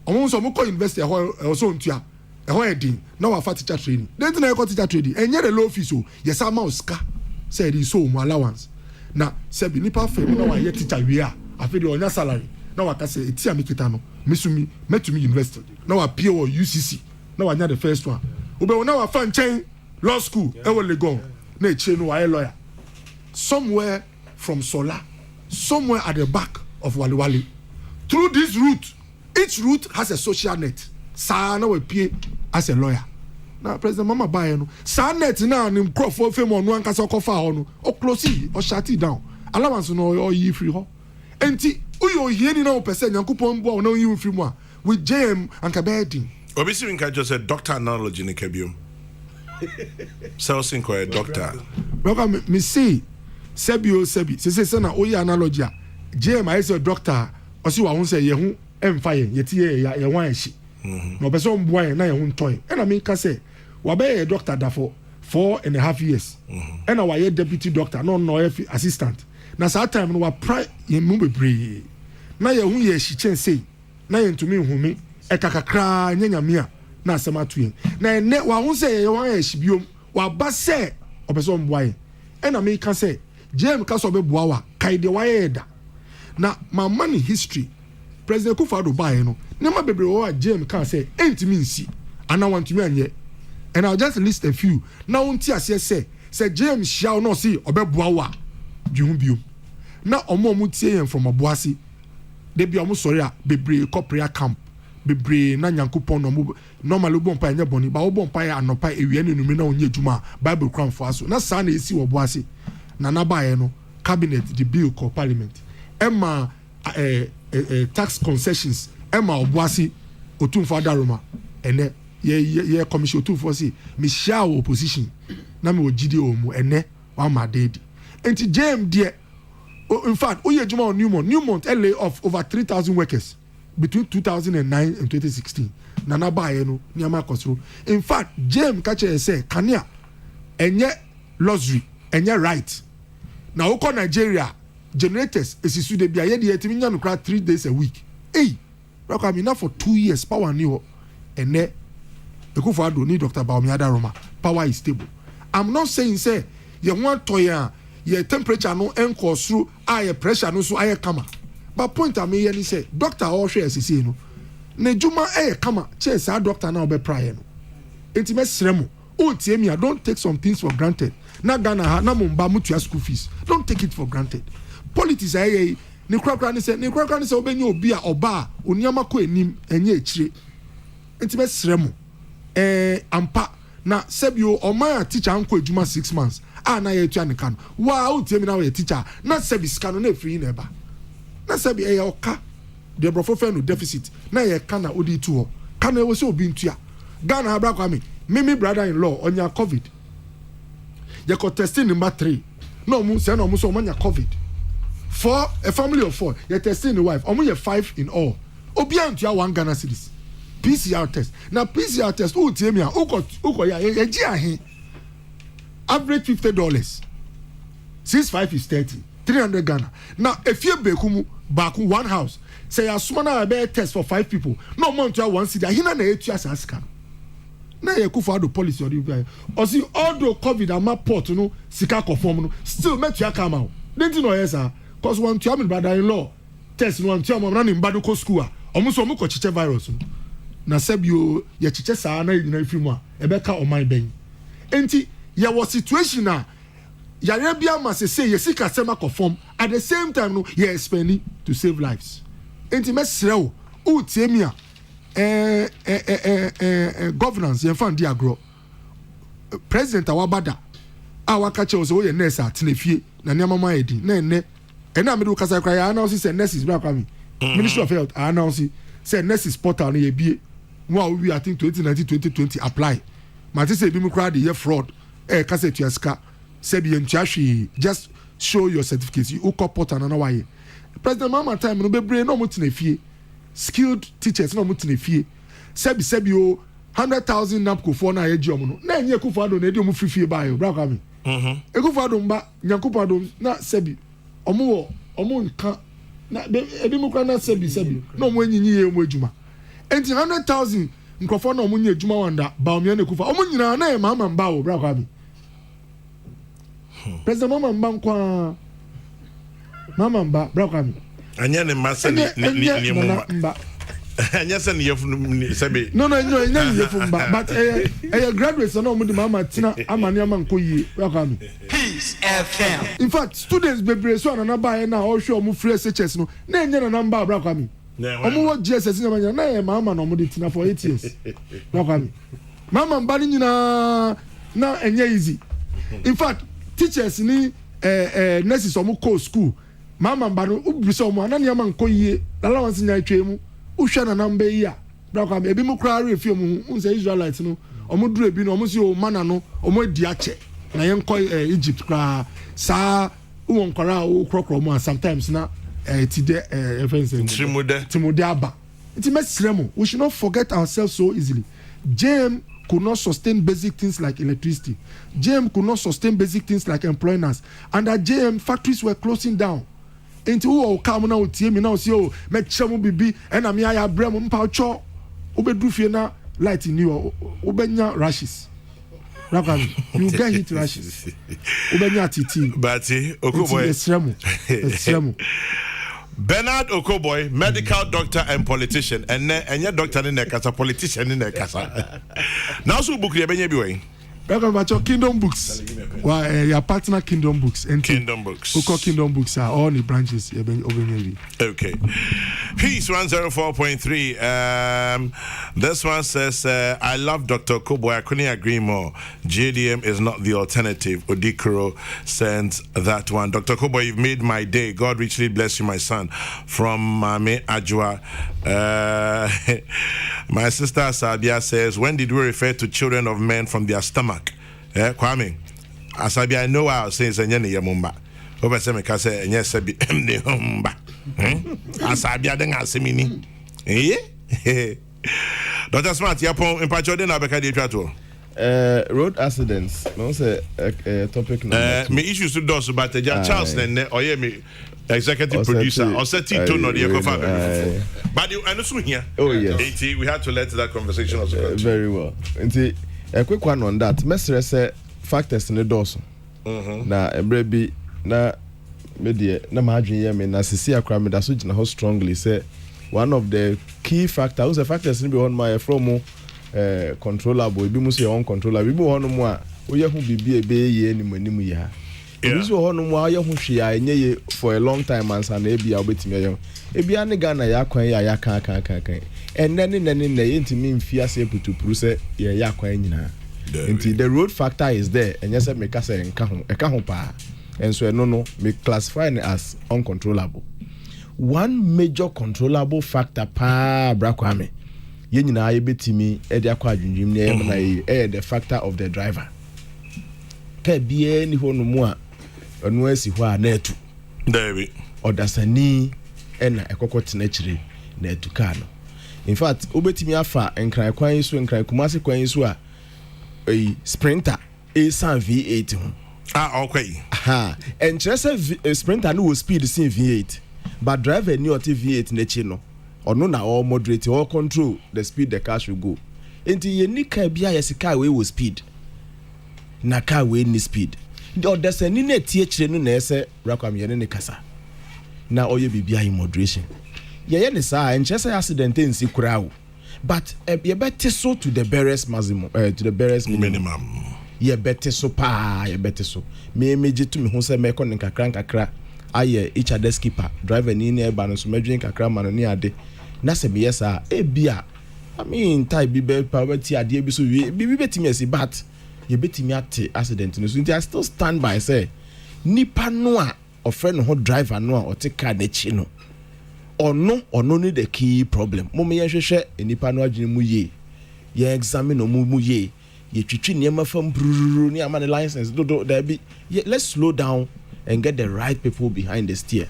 omo so mo ko university ho also entua. E ho edin na wa fa teacher training. Then na you teacher training. Enye the low fees o. Yes ama oska. Say the so mo allowance. Na say bi nipa fe na wa ye teacher we a afi de onya salary. Na wa ka say eti amikita no. Mesumi metumi university. Na wa pie or UCC. Now I the first one. Ube now I find chain law school. Ewo Legon. Na chain no a lawyer. Somewhere from Sola, somewhere at the back of Waliwali. Through this route, each route has a social net. Sa na we pay as a lawyer. Now President Mama buy no. Sa net na nim crop for fame on one kasa kofa ho no. O close or shut it down. Allowance no or yi free ho. Enti uyo yeni na o person Yankopon bo na yi free mo with JM and Kabedin. Obviously, we can just say doctor analogy in Kebium. Self-sync or a doctor. Look, me see, Sebi. Say na oye analogy. JM I say doctor. Osi wa say yehu emfire yeti ye wan eshi. No person boy na yehu toy. And I mean can say, wabe a doctor da for 4.5 years ɛna wayɛ deputy doctor na ɔno ɔyɛ assistant na saa time no wapra yɛn mu bebree na yɛn ho yɛ hyikyɛn sei na yɛn ntumi nhome ɛka kakraa nyɛ nyame a na asɛm ato yɛn na ɛnɛ waho sɛ yɛyɛ wɔn ayɛ hyibiom waba sɛ ɔpɛ sɛ ɔmboa yɛn ɛna meka sɛ JM ka sɛ ɔbɛboa wa kae deɛ wayɛ yɛ da na mama ne history president Kufuor baeɛ no nneɛma bebree wɔ a JM ka sɛ ɛntumi nsi anaa wantumi anyɛ and I'll just list a few na wonti aseɛ sɛ JM hyia wo na ɔse ɔbɛboa wa dwehun biom na ɔmo tie yɛn from Aboase de bi ɔmo sɔre a bebree kɔ prayer camp bebree na Nyankopɔn no ɔmo normally bɔ mpa nyɛ bɔne ba wɔbɔ mpa yɛ anɔpa ewia ne numere na ɔnyɛ adwuma Bible kram fo aso na saa na esi wɔ Aboase na nabaeɛ no cabinet the bill kɔ parliament ɛma tax concessions ɛma Aboase Otumfo Adaroma ɛnɛ yɛ commission Otumfo si me share opposition na me wɔ gidi wɔ mu ɛnɛ wa ma dedi enti JM deɛ in fact oye adwuma on Newmont lay off over 3,000 workers between 2009 and 2016 na nabaeɛ no nneɛma akɔsoro in fact JM ka kyerɛ sɛ kanea ɛnyɛ luxury ɛnyɛ right na wokɔ Nigeria generators esisu de bia yɛ de yɛtimi nya no kra 3 days a week rakwa mi na for 2 years power ni hɔ ɛnɛ Kufuor ni Dr. Baomi Adaroma power is stable. I'm not saying say you want to your temperature no enko through your pressure no so aye kama but point am here ni say doctor all share sisi no na juma kama che sa doctor na obe prayer no enti mesremo o tie me don't take some things for granted na Ghana ha na mumba mutua school fees don't take it for granted politics aye ni krakra ni say obenye obi a oba oniama ko enim enye echire enti mesremo ampa na sebio oma teacher anko adwuma 6 months na ye tua ne kan wa o tie me na we teacher na sebi sika no na free na eba na sebi oka de brofo fe no deficit na ye kana odi tu ho kana we se obi ntua Ghana abra kwa me brother in law onya covid ye ko testing number 3 no mu se no mu so onya covid for a family of 4 ye testing the wife omu ye 5 in all obi antua 1 Ghana cedis PCR test. Now PCR test who tell me uko ya average $50. 6.5 is 30. 300 Ghana. Now if you bekumu baku one house say a smana be test for 5 people. No month to one city. Hina na etu asaska. Na ye Kufuor policy or you or see although COVID ama port no sika conform no still met you come out. Didn't know yes sir cause one to am brother in law test no one to am na mbado ko school a omuso omu ko chiche virus no. Na sebio ye chiche saa na yina fimu a ebeka oman ben enti ye was situation na yare bia ma say ye sika sema conform at the same time no ye spending to save lives enti mesrew o tiemi a governance ye fan di agro president awabada awaka che so ye nurse atenefie na ne mama edi na enne ena me do kasa kra ya announce say nurses bra kwa me Ministry of Health announce say nurses portal no ye bie we I think 2019-2020 apply. Mati say bi mu kra de fraud. Kase to yaska. Say bi entuahwe just show your certificates. You call portal na why. President Mama time no bebre no mutine fie. Skilled teachers no mutine fie. Sebi o 100,000 napko for na eji omo no. Na enye Kufuor na edi omo free fie ba yo. Bra kwa me. Kufuor mba Nyankopɔn na sebi. Omo nka na ebi mu kra na sebi. No mo enyinyi ye mo adwuma. Enti 100,000 nkrofo na omunye adwuma wanda Baomi na Kufuor omunyina na e mama mba wo bra kwa bi president mama mba nkwa mama mba bra kwa bi anya ne masa ni mba anya se ne yefu sebe no anya yefu mba but graduates na omudi mama tina amane ama nko yie bra kwa bi Peace FM in fact students bebre so na ba na o hwe omu free SHS no na enya na namba bra kwa bi omo wo GSS na manya na mama na omudi tina for 8 years bra kwa bi mama mba ni nyina na enye easy in fact teachers ni nurses omo call school mama mba no ubisa omo anani ama nko yie allowance nya twemu uhwa na namba yi a bra kwa bi ebi mu kra refi omo unse Israelites no omo duru ebi no omo si o mana no omo di ache na yen ko Egypt kra sa won kwara o krokro mo sometimes na ti de timude aba it mesremo we should not forget ourselves so easily JM could not sustain basic things like electricity. JM could not sustain basic things like employment. Under JM, factories were closing down. Into who come now, TM now, see, oh, make Chamu Bibi, and Amia Brem Paucho, Obedrufiana, light in you, Obenya rashes. You get hit rashes. Obenya TT. Bati, Okoboy. Esremo. Bernard Okoboy, medical doctor and politician, and your doctor in the casa, politician in the casa. Now, so book your Benyabi. Welcome back to Kingdom Books. Well, your partner Kingdom Books and Kingdom Books. Kingdom Books are all the branches. Okay. Peace 104.3. This one says, I love Dr. Kobo. I couldn't agree more. JDM is not the alternative. Odikoro sends that one. Dr. Kobo, you've made my day. God richly bless you, my son. From Mame Ajwa. My sister Sabia says, when did we refer to children of men from their stomach? Kwame, Asabia, I know what I was saying, Sanyani Yamumba. Over Semeka say, and yes, Sabi, the Humba. Asabia, then Asimini. Eh? Dr. Smart, Yapon, in Pachodin, Abekadi Trato. Road accidents, no say topic number 2. Me issues to do so, but Charles, or me. Executive producer, or set it to no the but you understand here. Oh yes. We had to let that conversation also continue. Very well. A quick one on that. Mestre say factors in the doors. Na ebrebi na media na mahadwin ye me na sisi akra me da so gina ho strongly say one of the key factors the factors in be on my from controllable ebi mu say uncontrollable ebi ho no mu a oye hu bibi ebe ye ni manimu ya. This was one more for a long time and san ebi obetimi ebi ane Ghana ya kwan ya kan and then the intimi mfia say putu say ya kwan nyina nti the road factor is there and yes make us eka ho pa and so no me classify it as uncontrollable. One major controllable factor pa brakwame ye nyina ebetimi e de akwa adwundwum na the factor of the driver ka bia ni ho no mu a onu asi ho a na etu David odasani ena ekokotena chire na etu ka no. In fact obetimi afa enkran kwan so enkran kumase kwan so a sprinter A1 V8 ho okay and just sprinter no speed sin V8 but driver ni oti V8 na chi no ono na all moderate all control the speed the car should go enti ye ni ka bia yesika we wo speed na car we ni speed the odesani na tie chire no na ese rakwam ye ne kasa na oye bibia in moderation ye ne sa enchese accident nsi kurawo but ye better so to the barest maximum to the barest minimum ye better so pa ye better so me meje to me ho se me kon nkakra aye each other skipper driver ni na eba no so medwen kakra ma no ni ade na se me yesa e bia I mean type bi poverty ade bi so bi betimi asi but ye betimi ate accident no so I still stand by say nipa no a ofre ho driver no a ote car na chi no ono ni the key problem mo me hwehwe nipa no adwene mu ye ye examine mu ye ye twitwi niam fam bruru ni ama license do there be let's slow down and get the right people behind the steer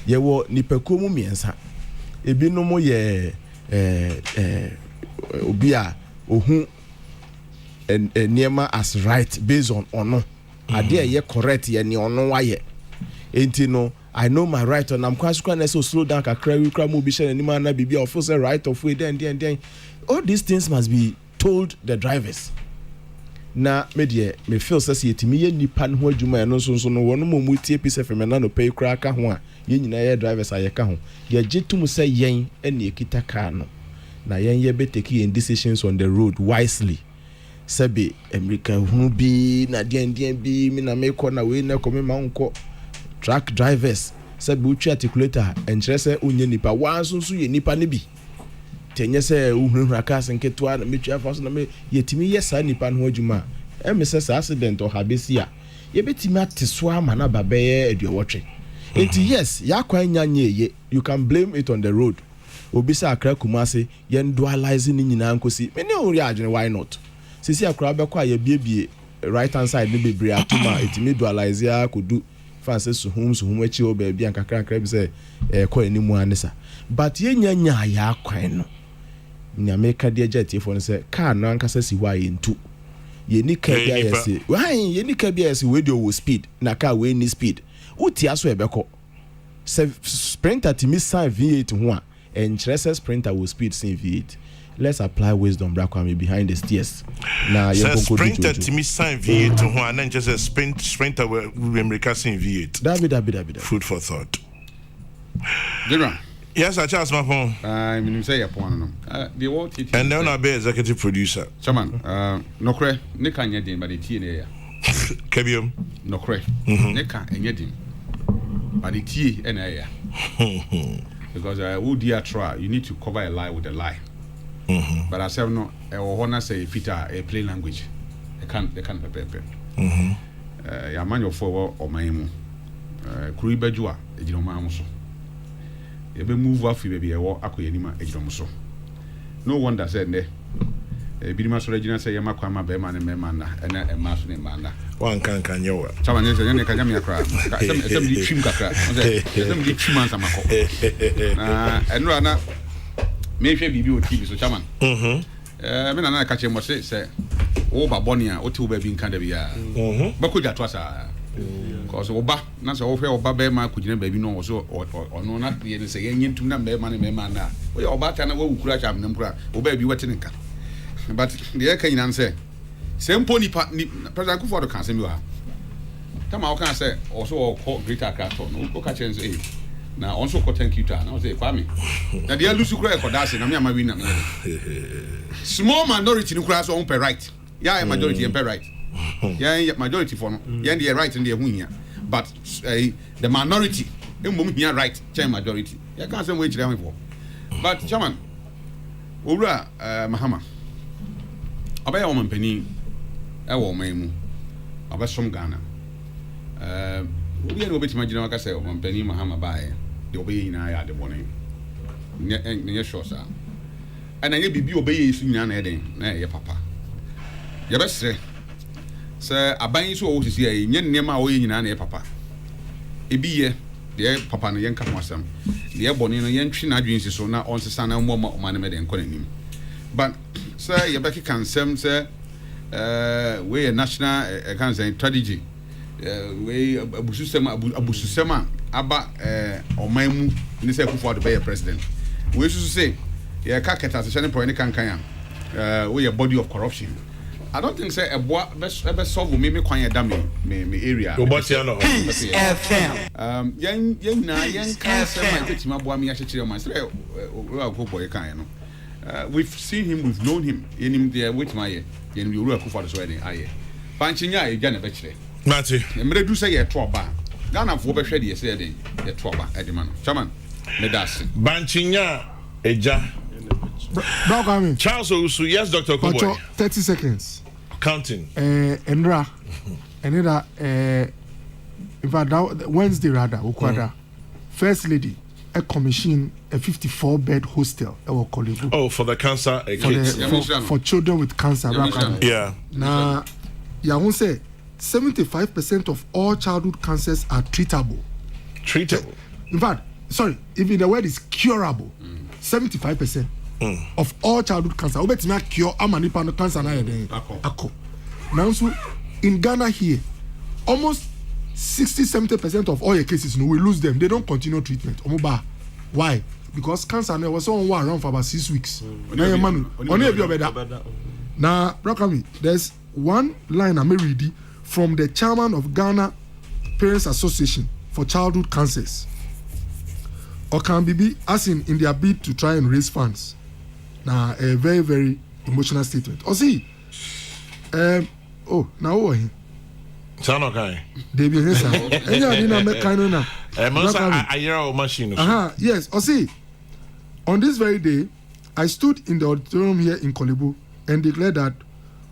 ye wo nipa ko mu miensa ebi no mo ye obi a ohun niema as right based on ono ade ye correct ye ni ono wa ye enti no I know my right and I'm quite so slow down kakra we kra mo bi share ni man na bibia of say right of way then all these things must be told the drivers na me feel say yetimi ye nipa no adwuma no so no wono mo tie piece FM na no pay kra ka ho a ye nyina ye drivers aye ka ho ye gitum say yen ene ekita car no na yen ye be taking decisions on the road wisely sabe America hu bi na den bi mi na me ko na we na ko me ma nko truck drivers sabe uchi articulator enkyere se unye nipa wanso ye nipa ne bi tenye se uhurahura cars nketo na metwa afaso na me yetimi yesa nipa no adwuma emese sa accident o habesi a ye betimi ateso ama na babaye aduowotwe enti yes ya kwan nyanye ye you can blame it on the road obisa akra kumase ye dualize ni nyina nkosi me ne ori adwene why not sisi akra bekwa ye biebie right hand side ne bebre atuma etimi dualize ya kodu fancy suhum echi o ba bia nkakra bi say ko animu anisa but ye nyanya ya kwan no nyameka de agya tiefo no say car no ankasa si wa yentu ye ni ka bia yesi why ye ni ka bia yesi we dey over speed na car we ni speed uti aso ebeko sprinter timi sign V8 ho a enkyerese sprinter will speed sin V8. Let's apply wisdom Brakwame behind the steers. Now sprinter timi sign V8 ho a na enkyerese sprinter we America sin V8. David. Food for thought. General. Yes, I charge my phone. I mean, say upon the world teacher. And then I'll be executive producer. Chairman, no cre, Nika and Yadin, but the tea Kebium. No cre, Nika and Yadin, but the tea and air. Because I would dear try, you need to cover a lie with a lie. But I say no, I wanna say fita a plain language. They can't prepare. Ya man your forward or my emu. Kuri Bejua, a Ginomamuso. You be move off, you be a war, Akoyanima, a Gidomuso. No wonder said, ne. A Bidimas original say Yamakwama Beman and Memana, and a master named Manda. One can you? Someone is a young academia crowd. Somebody trim crack. Somebody 2 months. And Rana may be TV, so Chaman. I mean, I catch him was say, oh, Babonia, or 2 baby in Candavia. But could that was because Oba, not over Oba Bema could never be no so or no, not be any say, any to number money, man. We are about an old crash, I'm number, or baby wetting. But the air can answer. Same pony President Kufuor can say you are. Come out can say also call greater craft no catch and say. Now also thank you to now say Kwame. Now the lose cry for that and I'm winner. Small minority no class on per right. Yeah, majority and per right. Yeah, majority for no. Yeah, the right and the win. But the minority, here right, change majority. You can't say which down for. But Chairman, Ura Mahama. Obey woman penny. I will make a from Ghana. We are going to imagine like I say, on Penny Mahama by the obeying I at the morning. Near shore, sir. And I may be obeying soon, adding, nay, papa. Your best say, sir, I buy you so old to see a young near my way in an papa. A be ye, the papa and young Kamasam. The airborne in a young China dreams so now on the sun and more money made and calling him. But, sir, your Becky can some, sir. We a national can say strategy. We abususema aba omaimu ni say Kufuor to be a president. We used to say yeah carcass as a point kan we a body of corruption. I don't think say a boy best solve me kwan da me area. Yen can say my betima boy me a chire man say we a go boy kan no. We've seen him, we've known him. In him there with my yen we Kufuor so wedding aye. Panchinya e gya na betire. Mati. Emre do say ye troba. Ghana for be hwede ye say dey ye troba edema no. Chairman, me das. Banchinya eja. Brother Charles Owusu, yes Dr. Kuboy. 30 seconds. Counting. Enra. In fact Wednesday rather, Ukwada. First lady a commission a 54-bed hostel Kokrokoo. Oh, for the cancer kids. For children with cancer. Yeah. Now, ya won't say 75% of all childhood cancers are treatable. Treatable. In fact, sorry, even the word is curable. 75% of all childhood cancer. Obet me cure amanipa no cancer na yede. Ako. Now so in Ghana here, almost 60-70% of all your cases, we lose them. They don't continue treatment. Omoba. Why? Because cancer was on around for about 6 weeks. Now, Brakwame, there's one line I'm reading from the chairman of Ghana Parents Association for Childhood Cancers. Okambibi, as in their bid to try and raise funds. Now, a very, very emotional statement. Oh, see, now what? Sound okay. They be here, sir. Any I didn't make kind of now. I hear our machine. Yes. Oh, see, on this very day, I stood in the auditorium here in Kokrokoo and declared that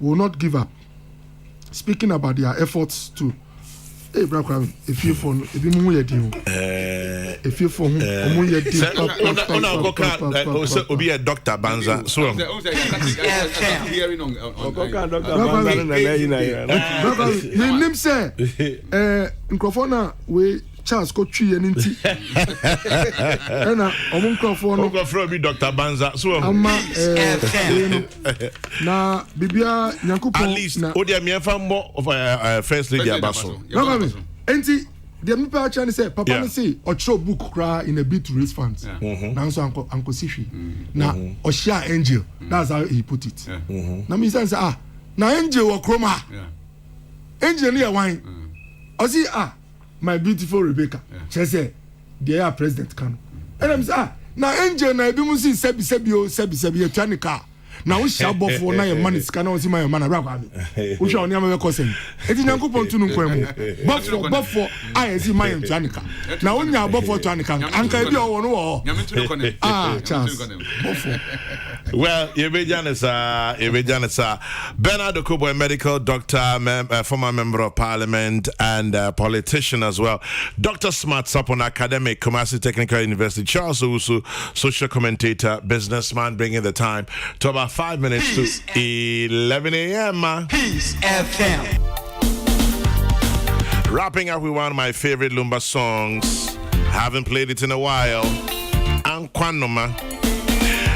we will not give up. Speaking about their efforts to, hey, Brakwame, if you for if you move your deal, if you for move your deal, be a doctor Banza. So, him say, microphone we Charles ko twi ye nti ena omo nkrofo no go from me Dr. Banza so ama na bibia Nyankopon at least o dia me fa mbo first lady abaso enti the me pa cha ni say papa ni say o chiro book kra in a bit to raise funds na so anko sihwe na o share angel that's how he put it na me say na angel wo kroma angel ni e wan o see my beautiful Rebecca she say the president kan and I'm say na angel na ebi mu si sebi e twanika na wo sha bofo na ye man sika na wo si man na bra kwa me wo sha oni am be kosen eti Nyankopon tunu nkwan mu bofo aye si man twanika na wo nya bofo twanika anka ebi o wo no wo chance bofo. Well, Janessa, Bernard Okubo, a medical doctor, former member of parliament and politician as well. Dr. Smart Sapon, academic, Kumasi Technical University. Charles Owusu, social commentator, businessman, bringing the time to about 5 minutes to 11 a.m. Peace FM. Wrapping up with one of my favorite Lumba songs. Haven't played it in a while. Ankwanoma.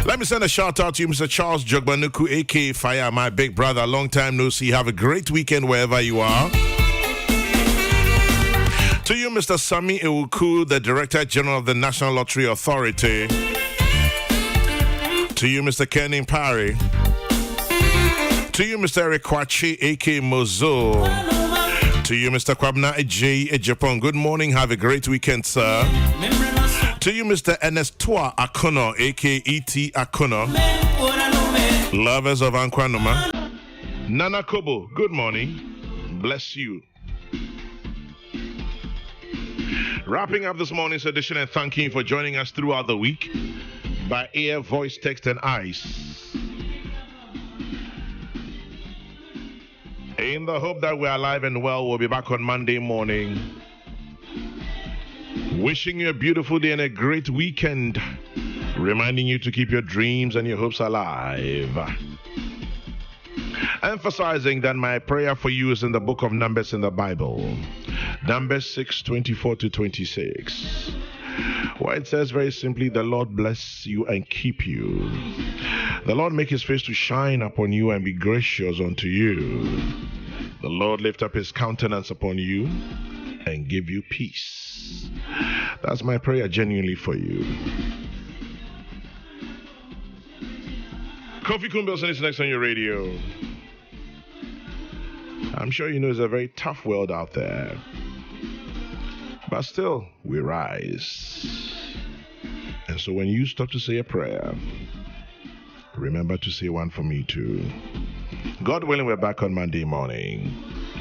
Let me send a shout out to you, Mr. Charles Jogbanuku, aka Fire, my big brother. Long time no see. Have a great weekend wherever you are. To you, Mr. Sami Ewuku, the Director General of the National Lottery Authority. To you, Mr. Kenin Parry. To you, Mr. Eric Kwachi, aka Mozo. To you, Mr. Kwabna Ej Japan. Good morning. Have a great weekend, sir. To you, Mr. Ernestua Akono, aka E.T. Akono. Lovers of Ankwanoma. Nana Kobo, good morning. Bless you. Wrapping up this morning's edition and thanking you for joining us throughout the week by air, voice, text, and ice. In the hope that we're alive and well, we'll be back on Monday morning. Wishing you a beautiful day and a great weekend. Reminding you to keep your dreams and your hopes alive. Emphasizing that my prayer for you is in the book of Numbers in the Bible. Numbers 6:24-26. Where it says very simply, the Lord bless you and keep you. The Lord make his face to shine upon you and be gracious unto you. The Lord lift up his countenance upon you and give you peace. That's my prayer genuinely for you. Kofi Kumbelson is next on your radio. I'm sure you know it's a very tough world out there. But still, we rise. And so when you stop to say a prayer, remember to say one for me too. God willing, we're back on Monday morning.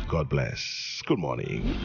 God bless. Good morning.